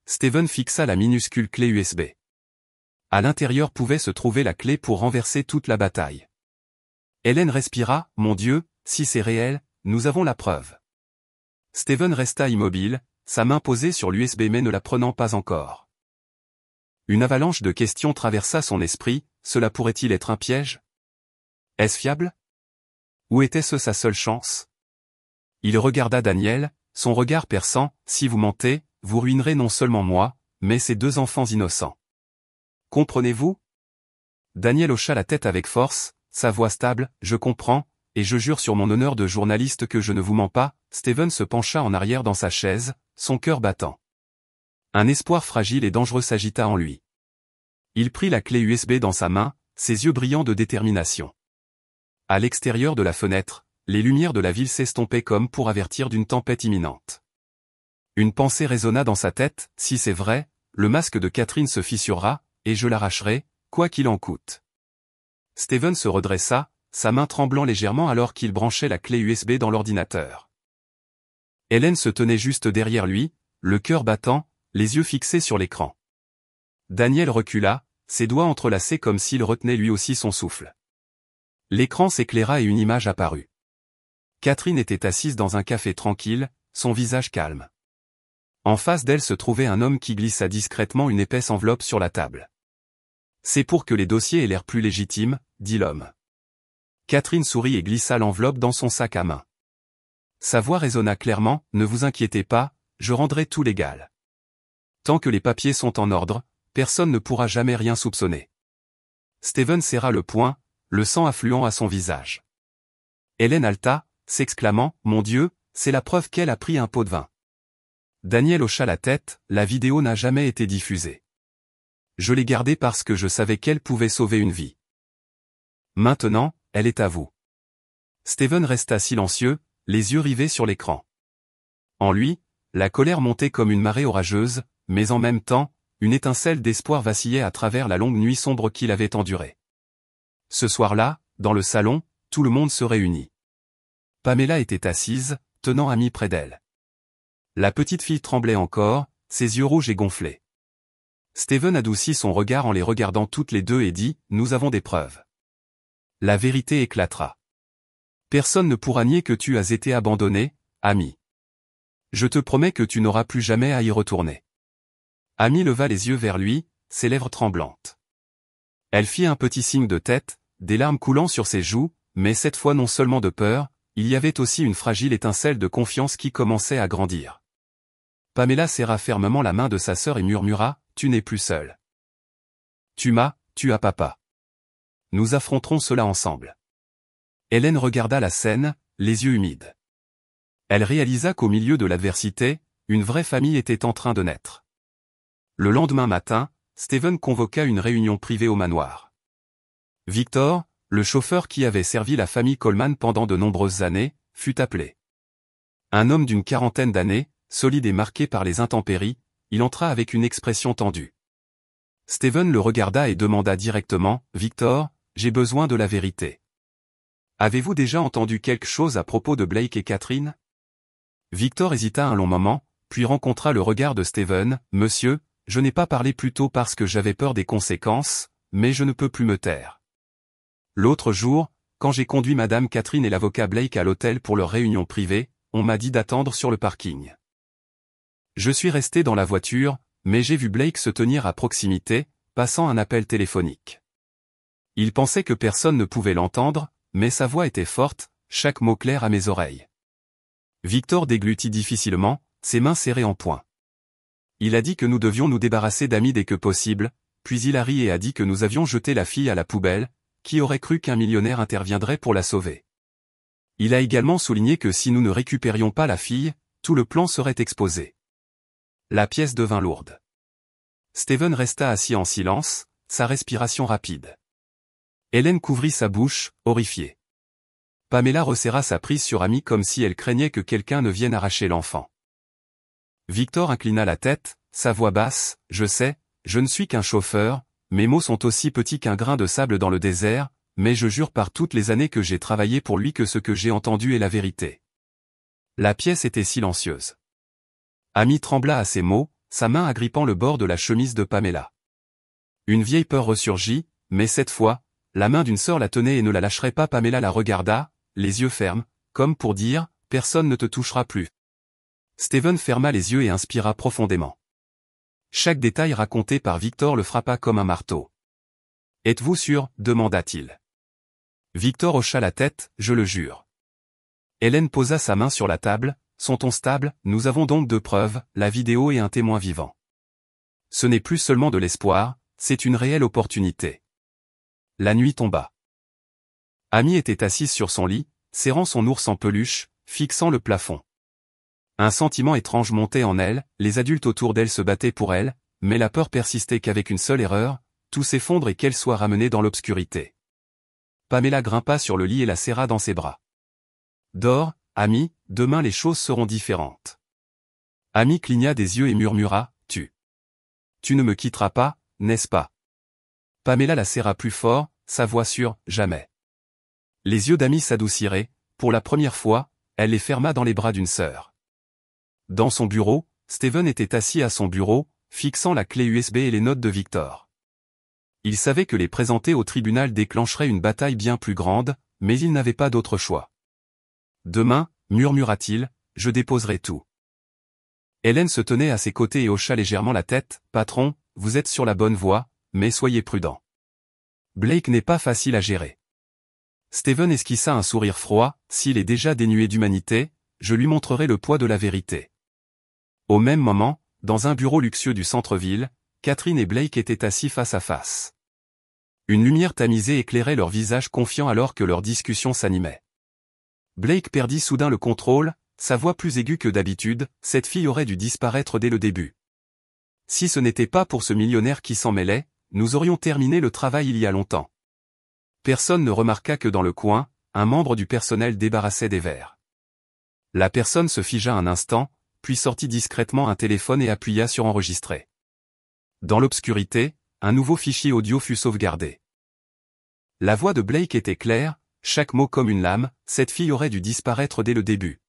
Steven fixa la minuscule clé USB. À l'intérieur pouvait se trouver la clé pour renverser toute la bataille. Hélène respira, « Mon Dieu, si c'est réel, nous avons la preuve. » Steven resta immobile, sa main posée sur l'USB mais ne la prenant pas encore. Une avalanche de questions traversa son esprit, cela pourrait-il être un piège? Est-ce fiable? Ou était-ce sa seule chance? Il regarda Daniel, son regard perçant, « Si vous mentez, vous ruinerez non seulement moi, mais ces deux enfants innocents. Comprenez-vous » Daniel hocha la tête avec force, sa voix stable, « Je comprends, et je jure sur mon honneur de journaliste que je ne vous mens pas. » Steven se pencha en arrière dans sa chaise, son cœur battant. Un espoir fragile et dangereux s'agita en lui. Il prit la clé USB dans sa main, ses yeux brillants de détermination. À l'extérieur de la fenêtre, les lumières de la ville s'estompaient comme pour avertir d'une tempête imminente. Une pensée résonna dans sa tête, si c'est vrai, le masque de Catherine se fissurera, et je l'arracherai, quoi qu'il en coûte. Steven se redressa, sa main tremblant légèrement alors qu'il branchait la clé USB dans l'ordinateur. Hélène se tenait juste derrière lui, le cœur battant, les yeux fixés sur l'écran. Daniel recula, ses doigts entrelacés comme s'il retenait lui aussi son souffle. L'écran s'éclaira et une image apparut. Catherine était assise dans un café tranquille, son visage calme. En face d'elle se trouvait un homme qui glissa discrètement une épaisse enveloppe sur la table. « C'est pour que les dossiers aient l'air plus légitimes », dit l'homme. Catherine sourit et glissa l'enveloppe dans son sac à main. Sa voix résonna clairement, « Ne vous inquiétez pas, je rendrai tout légal. Tant que les papiers sont en ordre, personne ne pourra jamais rien soupçonner. » Steven serra le poing, le sang affluant à son visage. Hélène halta, s'exclamant, « Mon Dieu, c'est la preuve qu'elle a pris un pot de vin. » Daniel hocha la tête, « La vidéo n'a jamais été diffusée. Je l'ai gardée parce que je savais qu'elle pouvait sauver une vie. Maintenant, elle est à vous. » Steven resta silencieux, les yeux rivés sur l'écran. En lui, la colère montait comme une marée orageuse, mais en même temps, une étincelle d'espoir vacillait à travers la longue nuit sombre qu'il avait endurée. Ce soir-là, dans le salon, tout le monde se réunit. Pamela était assise, tenant Amy près d'elle. La petite fille tremblait encore, ses yeux rouges et gonflés. Steven adoucit son regard en les regardant toutes les deux et dit, « Nous avons des preuves. » La vérité éclatera. « Personne ne pourra nier que tu as été abandonné, Amy. Je te promets que tu n'auras plus jamais à y retourner. » Amy leva les yeux vers lui, ses lèvres tremblantes. Elle fit un petit signe de tête, des larmes coulant sur ses joues, mais cette fois non seulement de peur, il y avait aussi une fragile étincelle de confiance qui commençait à grandir. Pamela serra fermement la main de sa sœur et murmura, « Tu n'es plus seule. Tu as papa. Nous affronterons cela ensemble. » Hélène regarda la scène, les yeux humides. Elle réalisa qu'au milieu de l'adversité, une vraie famille était en train de naître. Le lendemain matin, Steven convoqua une réunion privée au manoir. Victor, le chauffeur qui avait servi la famille Coleman pendant de nombreuses années, fut appelé. Un homme d'une quarantaine d'années, solide et marqué par les intempéries, il entra avec une expression tendue. Steven le regarda et demanda directement, « Victor, j'ai besoin de la vérité. Avez-vous déjà entendu quelque chose à propos de Blake et Catherine ?» Victor hésita un long moment, puis rencontra le regard de Steven, « Monsieur, je n'ai pas parlé plus tôt parce que j'avais peur des conséquences, mais je ne peux plus me taire. L'autre jour, quand j'ai conduit Madame Catherine et l'avocat Blake à l'hôtel pour leur réunion privée, on m'a dit d'attendre sur le parking. Je suis resté dans la voiture, mais j'ai vu Blake se tenir à proximité, passant un appel téléphonique. Il pensait que personne ne pouvait l'entendre, mais sa voix était forte, chaque mot clair à mes oreilles. » Victor déglutit difficilement, ses mains serrées en poing. Il a dit que nous devions nous débarrasser d'Amy dès que possible, puis il a ri et a dit que nous avions jeté la fille à la poubelle, qui aurait cru qu'un millionnaire interviendrait pour la sauver. Il a également souligné que si nous ne récupérions pas la fille, tout le plan serait exposé. La pièce devint lourde. Steven resta assis en silence, sa respiration rapide. Hélène couvrit sa bouche, horrifiée. Pamela resserra sa prise sur Amy comme si elle craignait que quelqu'un ne vienne arracher l'enfant. Victor inclina la tête, sa voix basse, « Je sais, je ne suis qu'un chauffeur, mes mots sont aussi petits qu'un grain de sable dans le désert, mais je jure par toutes les années que j'ai travaillé pour lui que ce que j'ai entendu est la vérité. » La pièce était silencieuse. Amy trembla à ces mots, sa main agrippant le bord de la chemise de Pamela. Une vieille peur ressurgit, mais cette fois, la main d'une sœur la tenait et ne la lâcherait pas. Pamela la regarda, les yeux fermes, comme pour dire, « Personne ne te touchera plus. » Steven ferma les yeux et inspira profondément. Chaque détail raconté par Victor le frappa comme un marteau. « Êtes-vous sûr ?» demanda-t-il. Victor hocha la tête, « Je le jure. » Hélène posa sa main sur la table, son ton stable, « Nous avons donc deux preuves, la vidéo et un témoin vivant. Ce n'est plus seulement de l'espoir, c'est une réelle opportunité. » La nuit tomba. Amy était assise sur son lit, serrant son ours en peluche, fixant le plafond. Un sentiment étrange montait en elle, les adultes autour d'elle se battaient pour elle, mais la peur persistait qu'avec une seule erreur, tout s'effondre et qu'elle soit ramenée dans l'obscurité. Pamela grimpa sur le lit et la serra dans ses bras. Dors, Amy, demain les choses seront différentes. Amy cligna des yeux et murmura, Tu ne me quitteras pas, n'est-ce pas? Pamela la serra plus fort, sa voix sûre, jamais. Les yeux d'Amy s'adouciraient, pour la première fois, elle les ferma dans les bras d'une sœur. Dans son bureau, Steven était assis à son bureau, fixant la clé USB et les notes de Victor. Il savait que les présenter au tribunal déclencherait une bataille bien plus grande, mais il n'avait pas d'autre choix. Demain, murmura-t-il, je déposerai tout. Hélène se tenait à ses côtés et hocha légèrement la tête. Patron, vous êtes sur la bonne voie, mais soyez prudent. Blake n'est pas facile à gérer. Steven esquissa un sourire froid. S'il est déjà dénué d'humanité, je lui montrerai le poids de la vérité. Au même moment, dans un bureau luxueux du centre-ville, Catherine et Blake étaient assis face à face. Une lumière tamisée éclairait leurs visages confiants alors que leur discussion s'animait. Blake perdit soudain le contrôle, sa voix plus aiguë que d'habitude. Cette fille aurait dû disparaître dès le début. Si ce n'était pas pour ce millionnaire qui s'en mêlait, nous aurions terminé le travail il y a longtemps. Personne ne remarqua que dans le coin, un membre du personnel débarrassait des verres. La personne se figea un instant, puis sortit discrètement un téléphone et appuya sur enregistrer. Dans l'obscurité, un nouveau fichier audio fut sauvegardé. La voix de Blake était claire, chaque mot comme une lame. Cette fille aurait dû disparaître dès le début.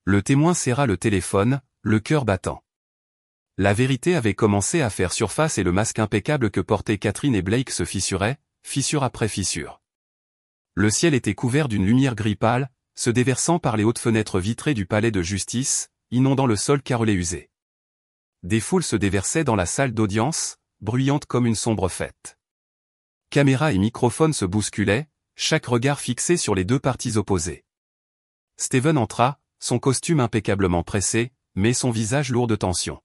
Le témoin serra le téléphone, le cœur battant. La vérité avait commencé à faire surface et le masque impeccable que portaient Catherine et Blake se fissurait, fissure après fissure. Le ciel était couvert d'une lumière gris pâle, se déversant par les hautes fenêtres vitrées du palais de justice, inondant le sol carrelé usé. Des foules se déversaient dans la salle d'audience, bruyante comme une sombre fête. Caméras et microphones se bousculaient, chaque regard fixé sur les deux parties opposées. Steven entra, son costume impeccablement pressé, mais son visage lourd de tension.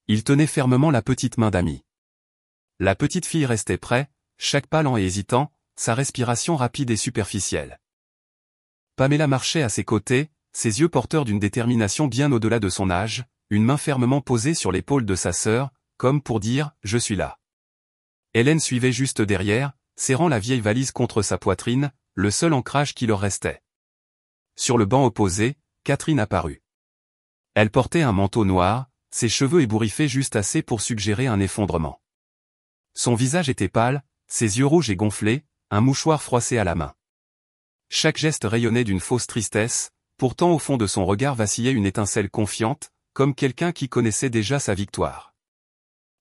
Il tenait fermement la petite main d'Amy. La petite fille restait près, chaque pas lent et hésitant, sa respiration rapide et superficielle. Pamela marchait à ses côtés, ses yeux porteurs d'une détermination bien au-delà de son âge, une main fermement posée sur l'épaule de sa sœur, comme pour dire « Je suis là ». Hélène suivait juste derrière, serrant la vieille valise contre sa poitrine, le seul ancrage qui leur restait. Sur le banc opposé, Catherine apparut. Elle portait un manteau noir, ses cheveux ébouriffés juste assez pour suggérer un effondrement. Son visage était pâle, ses yeux rouges et gonflés, un mouchoir froissé à la main. Chaque geste rayonnait d'une fausse tristesse, pourtant au fond de son regard vacillait une étincelle confiante, comme quelqu'un qui connaissait déjà sa victoire.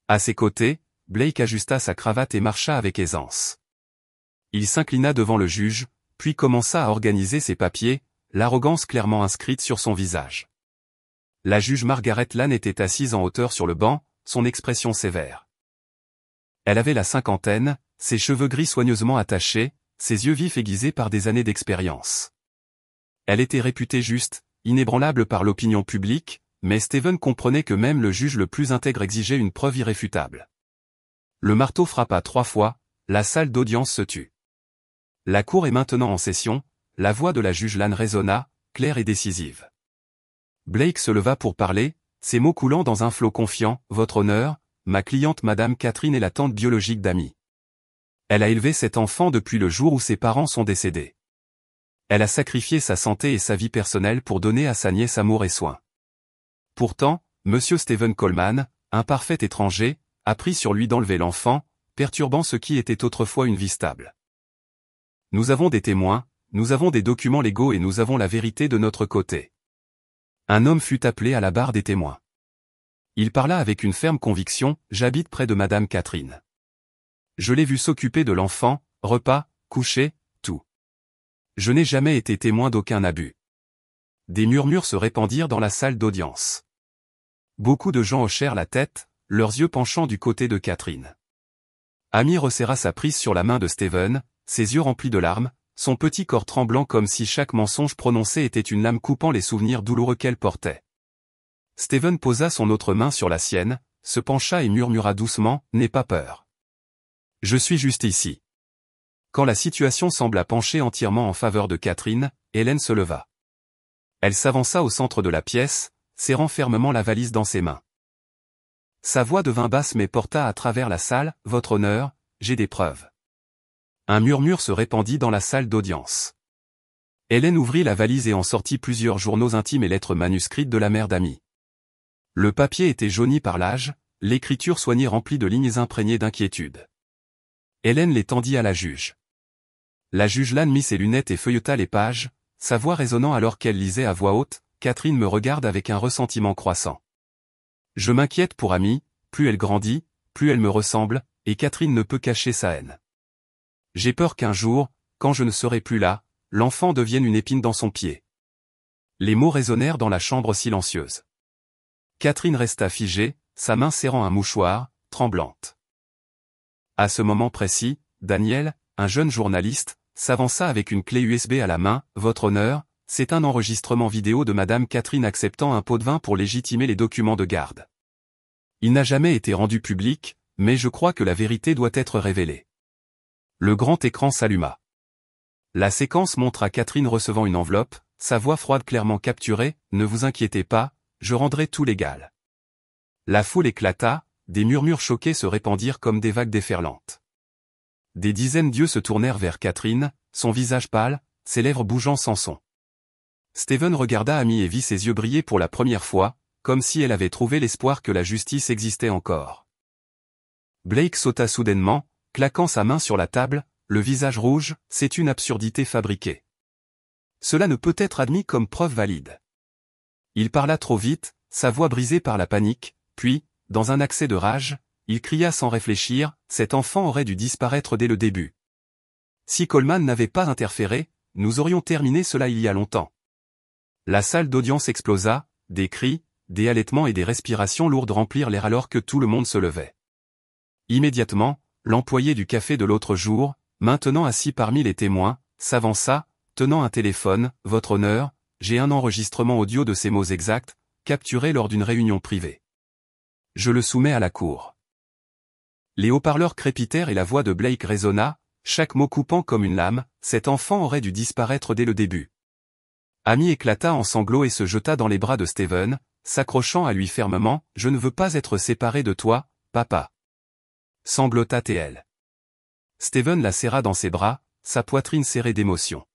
À ses côtés, Blake ajusta sa cravate et marcha avec aisance. Il s'inclina devant le juge, puis commença à organiser ses papiers, l'arrogance clairement inscrite sur son visage. La juge Margaret Lane était assise en hauteur sur le banc, son expression sévère. Elle avait la cinquantaine, ses cheveux gris soigneusement attachés, ses yeux vifs aiguisés par des années d'expérience. Elle était réputée juste, inébranlable par l'opinion publique, mais Steven comprenait que même le juge le plus intègre exigeait une preuve irréfutable. Le marteau frappa 3 fois, la salle d'audience se tut. La cour est maintenant en session, la voix de la juge Lane résonna, claire et décisive. Blake se leva pour parler, ses mots coulant dans un flot confiant. Votre honneur, ma cliente Madame Catherine est la tante biologique d'Amy. Elle a élevé cet enfant depuis le jour où ses parents sont décédés. Elle a sacrifié sa santé et sa vie personnelle pour donner à sa nièce amour et soin. Pourtant, Monsieur Steven Coleman, un parfait étranger, a pris sur lui d'enlever l'enfant, perturbant ce qui était autrefois une vie stable. Nous avons des témoins, nous avons des documents légaux et nous avons la vérité de notre côté. Un homme fut appelé à la barre des témoins. Il parla avec une ferme conviction, j'habite près de Madame Catherine. Je l'ai vu s'occuper de l'enfant, repas, coucher, tout. Je n'ai jamais été témoin d'aucun abus. Des murmures se répandirent dans la salle d'audience. Beaucoup de gens hochèrent la tête, leurs yeux penchant du côté de Catherine. Amy resserra sa prise sur la main de Steven, ses yeux remplis de larmes, son petit corps tremblant comme si chaque mensonge prononcé était une lame coupant les souvenirs douloureux qu'elle portait. Steven posa son autre main sur la sienne, se pencha et murmura doucement, « N'aie pas peur. Je suis juste ici. » Quand la situation sembla pencher entièrement en faveur de Catherine, Hélène se leva. Elle s'avança au centre de la pièce, serrant fermement la valise dans ses mains. Sa voix devint basse mais porta à travers la salle, « Votre honneur, j'ai des preuves. » Un murmure se répandit dans la salle d'audience. Hélène ouvrit la valise et en sortit plusieurs journaux intimes et lettres manuscrites de la mère d'Amy. Le papier était jauni par l'âge, l'écriture soignée remplie de lignes imprégnées d'inquiétude. Hélène les tendit à la juge. La juge Lannes mit ses lunettes et feuilleta les pages, sa voix résonnant alors qu'elle lisait à voix haute. Catherine me regarde avec un ressentiment croissant. Je m'inquiète pour Amy, plus elle grandit, plus elle me ressemble, et Catherine ne peut cacher sa haine. J'ai peur qu'un jour, quand je ne serai plus là, l'enfant devienne une épine dans son pied. Les mots résonnèrent dans la chambre silencieuse. Catherine resta figée, sa main serrant un mouchoir, tremblante. À ce moment précis, Daniel, un jeune journaliste, s'avança avec une clé USB à la main. « Votre honneur, c'est un enregistrement vidéo de Madame Catherine acceptant un pot de vin pour légitimer les documents de garde. Il n'a jamais été rendu public, mais je crois que la vérité doit être révélée. » Le grand écran s'alluma. La séquence montre à Catherine recevant une enveloppe, sa voix froide clairement capturée. « Ne vous inquiétez pas, je rendrai tout légal. » La foule éclata, des murmures choqués se répandirent comme des vagues déferlantes. Des dizaines d'yeux se tournèrent vers Catherine, son visage pâle, ses lèvres bougeant sans son. Steven regarda Amy et vit ses yeux briller pour la première fois, comme si elle avait trouvé l'espoir que la justice existait encore. Blake sauta soudainement, claquant sa main sur la table, le visage rouge. « C'est une absurdité fabriquée. Cela ne peut être admis comme preuve valide. » Il parla trop vite, sa voix brisée par la panique, puis, dans un accès de rage, il cria sans réfléchir, « Cet enfant aurait dû disparaître dès le début. Si Coleman n'avait pas interféré, nous aurions terminé cela il y a longtemps. » La salle d'audience explosa, des cris, des halètements et des respirations lourdes remplirent l'air alors que tout le monde se levait. Immédiatement, l'employé du café de l'autre jour, maintenant assis parmi les témoins, s'avança, tenant un téléphone. « Votre honneur, j'ai un enregistrement audio de ces mots exacts, capturé lors d'une réunion privée. Je le soumets à la cour. » Les haut-parleurs crépitèrent et la voix de Blake résonna, chaque mot coupant comme une lame. « Cet enfant aurait dû disparaître dès le début. » Amy éclata en sanglots et se jeta dans les bras de Steven, s'accrochant à lui fermement. « Je ne veux pas être séparé de toi, papa. » Sanglota-t-elle. Steven la serra dans ses bras, sa poitrine serrée d'émotion.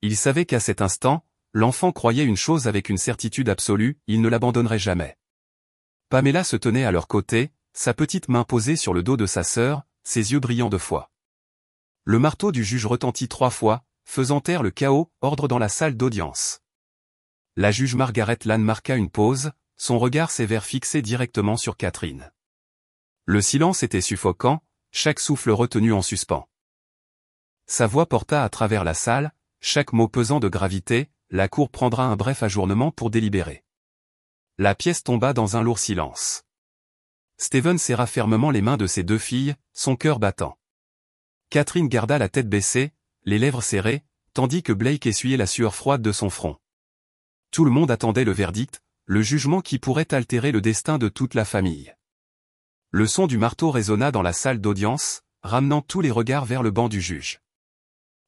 Il savait qu'à cet instant, l'enfant croyait une chose avec une certitude absolue, il ne l'abandonnerait jamais. Pamela se tenait à leur côté, sa petite main posée sur le dos de sa sœur, ses yeux brillants de foi. Le marteau du juge retentit 3 fois, faisant taire le chaos, ordre dans la salle d'audience. La juge Margaret Lannes marqua une pause, son regard sévère fixé directement sur Catherine. Le silence était suffocant, chaque souffle retenu en suspens. Sa voix porta à travers la salle, chaque mot pesant de gravité. La cour prendra un bref ajournement pour délibérer. La pièce tomba dans un lourd silence. Steven serra fermement les mains de ses 2 filles, son cœur battant. Catherine garda la tête baissée, les lèvres serrées, tandis que Blake essuyait la sueur froide de son front. Tout le monde attendait le verdict, le jugement qui pourrait altérer le destin de toute la famille. Le son du marteau résonna dans la salle d'audience, ramenant tous les regards vers le banc du juge.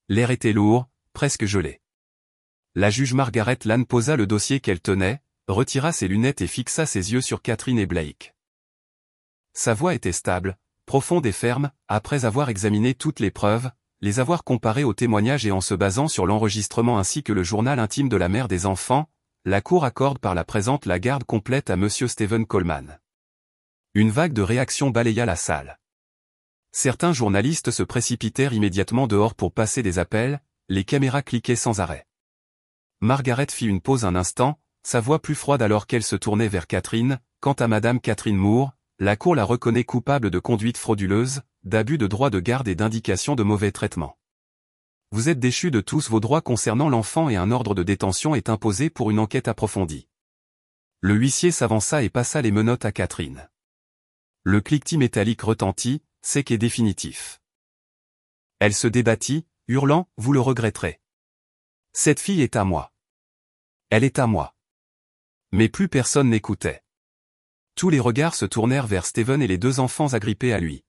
L'air était lourd, presque gelé. La juge Margaret Lannes posa le dossier qu'elle tenait, retira ses lunettes et fixa ses yeux sur Catherine et Blake. Sa voix était stable, profonde et ferme. Après avoir examiné toutes les preuves, les avoir comparées aux témoignages et en se basant sur l'enregistrement ainsi que le journal intime de la mère des enfants, la cour accorde par la présente la garde complète à Monsieur Steven Coleman. Une vague de réactions balaya la salle. Certains journalistes se précipitèrent immédiatement dehors pour passer des appels, les caméras cliquaient sans arrêt. Margaret fit une pause un instant, sa voix plus froide alors qu'elle se tournait vers Catherine. « Quant à Madame Catherine Moore, la Cour la reconnaît coupable de conduite frauduleuse, d'abus de droit de garde et d'indication de mauvais traitement. Vous êtes déchus de tous vos droits concernant l'enfant et un ordre de détention est imposé pour une enquête approfondie. » Le huissier s'avança et passa les menottes à Catherine. Le cliquetis métallique retentit, sec et définitif. Elle se débattit, hurlant, « Vous le regretterez. Cette fille est à moi. Elle est à moi. » Mais plus personne n'écoutait. Tous les regards se tournèrent vers Steven et les 2 enfants agrippés à lui.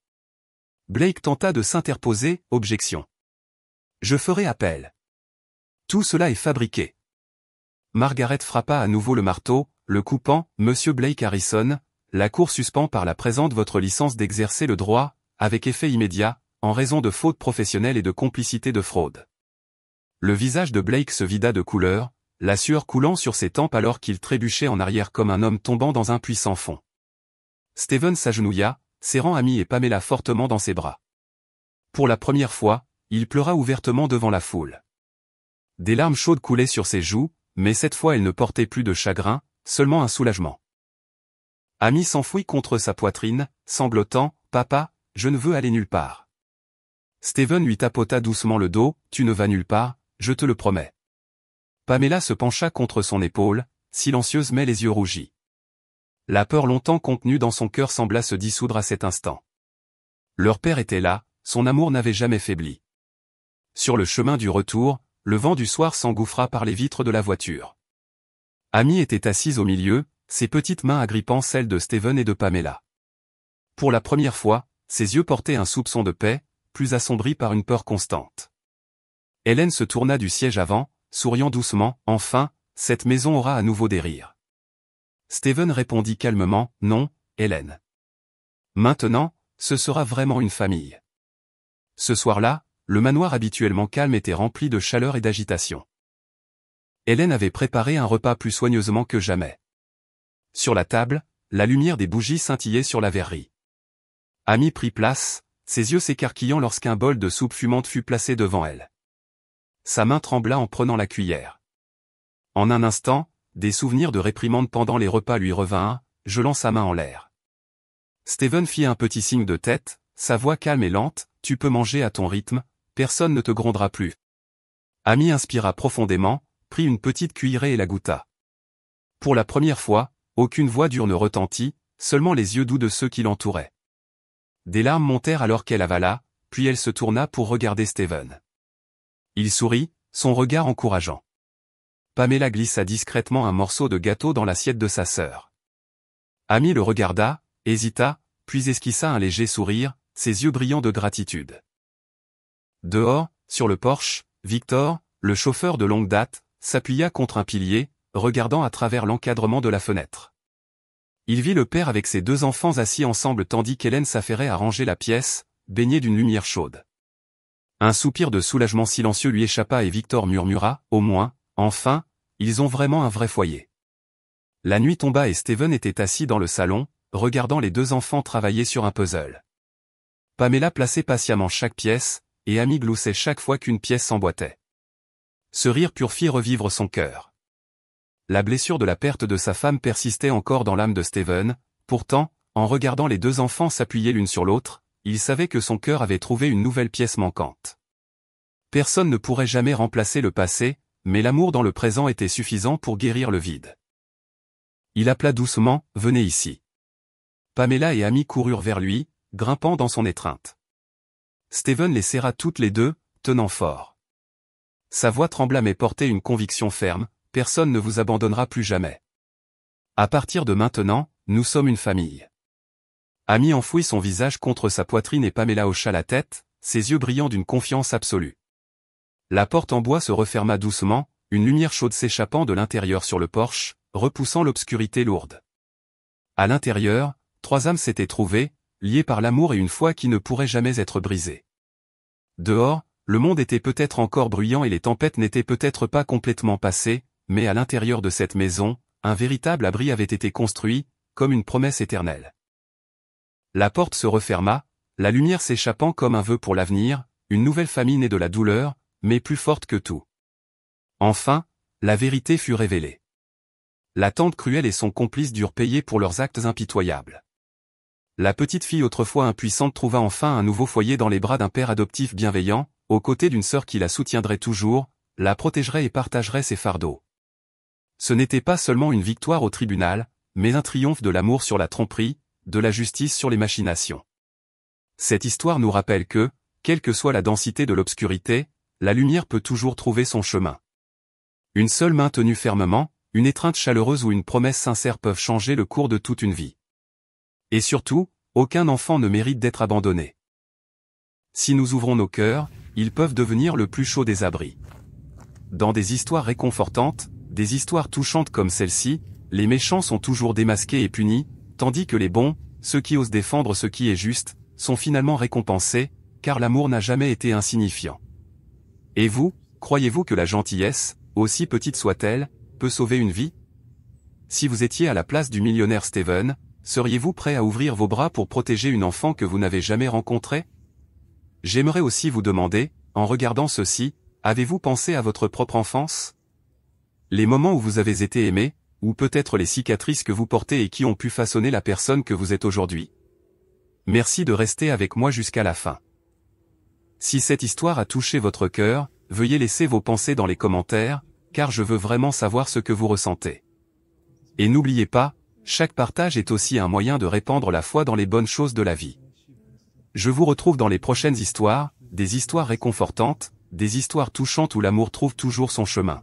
Blake tenta de s'interposer, objection. « Je ferai appel. Tout cela est fabriqué. » Margaret frappa à nouveau le marteau, le coupant. « Monsieur Blake Harrison, la Cour suspend par la présente votre licence d'exercer le droit, avec effet immédiat, en raison de fautes professionnelles et de complicité de fraude. Le visage de Blake se vida de couleur, la sueur coulant sur ses tempes alors qu'il trébuchait en arrière comme un homme tombant dans un puits sans fond. Steven s'agenouilla, serrant Amy et Pamela fortement dans ses bras. Pour la première fois, il pleura ouvertement devant la foule. Des larmes chaudes coulaient sur ses joues, mais cette fois elle ne portait plus de chagrin, seulement un soulagement. Amy s'enfouit contre sa poitrine, sanglotant, « Papa, je ne veux aller nulle part. » Steven lui tapota doucement le dos, « Tu ne vas nulle part, je te le promets. » Pamela se pencha contre son épaule, silencieuse mais les yeux rougis. La peur longtemps contenue dans son cœur sembla se dissoudre à cet instant. Leur père était là, son amour n'avait jamais faibli. Sur le chemin du retour, le vent du soir s'engouffra par les vitres de la voiture. Amy était assise au milieu, ses petites mains agrippant celles de Steven et de Pamela. Pour la première fois, ses yeux portaient un soupçon de paix, plus assombris par une peur constante. Hélène se tourna du siège avant, souriant doucement, « Enfin, cette maison aura à nouveau des rires. » Steven répondit calmement, « Non, Hélène. Maintenant, ce sera vraiment une famille. » Ce soir-là, le manoir habituellement calme était rempli de chaleur et d'agitation. Hélène avait préparé un repas plus soigneusement que jamais. Sur la table, la lumière des bougies scintillait sur la verrerie. Amy prit place, ses yeux s'écarquillant lorsqu'un bol de soupe fumante fut placé devant elle. Sa main trembla en prenant la cuillère. En un instant, des souvenirs de réprimandes pendant les repas lui revinrent, gelant sa main en l'air. Steven fit un petit signe de tête, sa voix calme et lente, « Tu peux manger à ton rythme, personne ne te grondera plus. » Amy inspira profondément, prit une petite cuillerée et la goûta. Pour la première fois, aucune voix dure ne retentit, seulement les yeux doux de ceux qui l'entouraient. Des larmes montèrent alors qu'elle avala, puis elle se tourna pour regarder Steven. Il sourit, son regard encourageant. Pamela glissa discrètement un morceau de gâteau dans l'assiette de sa sœur. Amy le regarda, hésita, puis esquissa un léger sourire, ses yeux brillants de gratitude. Dehors, sur le porche, Victor, le chauffeur de longue date, s'appuya contre un pilier, regardant à travers l'encadrement de la fenêtre. Il vit le père avec ses deux enfants assis ensemble tandis qu'Hélène s'affairait à ranger la pièce, baignée d'une lumière chaude. Un soupir de soulagement silencieux lui échappa et Victor murmura, « Au moins, enfin, ils ont vraiment un vrai foyer. » La nuit tomba et Steven était assis dans le salon, regardant les deux enfants travailler sur un puzzle. Pamela plaçait patiemment chaque pièce, et Amy gloussait chaque fois qu'une pièce s'emboîtait. Ce rire pur fit revivre son cœur. La blessure de la perte de sa femme persistait encore dans l'âme de Steven, pourtant, en regardant les deux enfants s'appuyer l'une sur l'autre, il savait que son cœur avait trouvé une nouvelle pièce manquante. Personne ne pourrait jamais remplacer le passé, mais l'amour dans le présent était suffisant pour guérir le vide. Il appela doucement, « Venez ici. » Pamela et Amy coururent vers lui, grimpant dans son étreinte. Steven les serra toutes les deux, tenant fort. Sa voix trembla mais portait une conviction ferme, « Personne ne vous abandonnera plus jamais. À partir de maintenant, nous sommes une famille. » Amy enfouit son visage contre sa poitrine et Pamela hocha la tête, ses yeux brillants d'une confiance absolue. La porte en bois se referma doucement, une lumière chaude s'échappant de l'intérieur sur le porche, repoussant l'obscurité lourde. À l'intérieur, trois âmes s'étaient trouvées, liées par l'amour et une foi qui ne pourrait jamais être brisée. Dehors, le monde était peut-être encore bruyant et les tempêtes n'étaient peut-être pas complètement passées, mais à l'intérieur de cette maison, un véritable abri avait été construit, comme une promesse éternelle. La porte se referma, la lumière s'échappant comme un vœu pour l'avenir, une nouvelle famille née de la douleur, mais plus forte que tout. Enfin, la vérité fut révélée. La tante Cruelle et son complice durent payer pour leurs actes impitoyables. La petite fille autrefois impuissante trouva enfin un nouveau foyer dans les bras d'un père adoptif bienveillant, aux côtés d'une sœur qui la soutiendrait toujours, la protégerait et partagerait ses fardeaux. Ce n'était pas seulement une victoire au tribunal, mais un triomphe de l'amour sur la tromperie, de la justice sur les machinations. Cette histoire nous rappelle que, quelle que soit la densité de l'obscurité, la lumière peut toujours trouver son chemin. Une seule main tenue fermement, une étreinte chaleureuse ou une promesse sincère peuvent changer le cours de toute une vie. Et surtout, aucun enfant ne mérite d'être abandonné. Si nous ouvrons nos cœurs, ils peuvent devenir le plus chaud des abris. Dans des histoires réconfortantes, des histoires touchantes comme celle-ci, les méchants sont toujours démasqués et punis, tandis que les bons, ceux qui osent défendre ce qui est juste, sont finalement récompensés, car l'amour n'a jamais été insignifiant. Et vous, croyez-vous que la gentillesse, aussi petite soit-elle, peut sauver une vie? Si vous étiez à la place du millionnaire Steven, seriez-vous prêt à ouvrir vos bras pour protéger une enfant que vous n'avez jamais rencontrée? J'aimerais aussi vous demander, en regardant ceci, avez-vous pensé à votre propre enfance? Les moments où vous avez été aimé, ou peut-être les cicatrices que vous portez et qui ont pu façonner la personne que vous êtes aujourd'hui. Merci de rester avec moi jusqu'à la fin. Si cette histoire a touché votre cœur, veuillez laisser vos pensées dans les commentaires, car je veux vraiment savoir ce que vous ressentez. Et n'oubliez pas, chaque partage est aussi un moyen de répandre la foi dans les bonnes choses de la vie. Je vous retrouve dans les prochaines histoires, des histoires réconfortantes, des histoires touchantes où l'amour trouve toujours son chemin.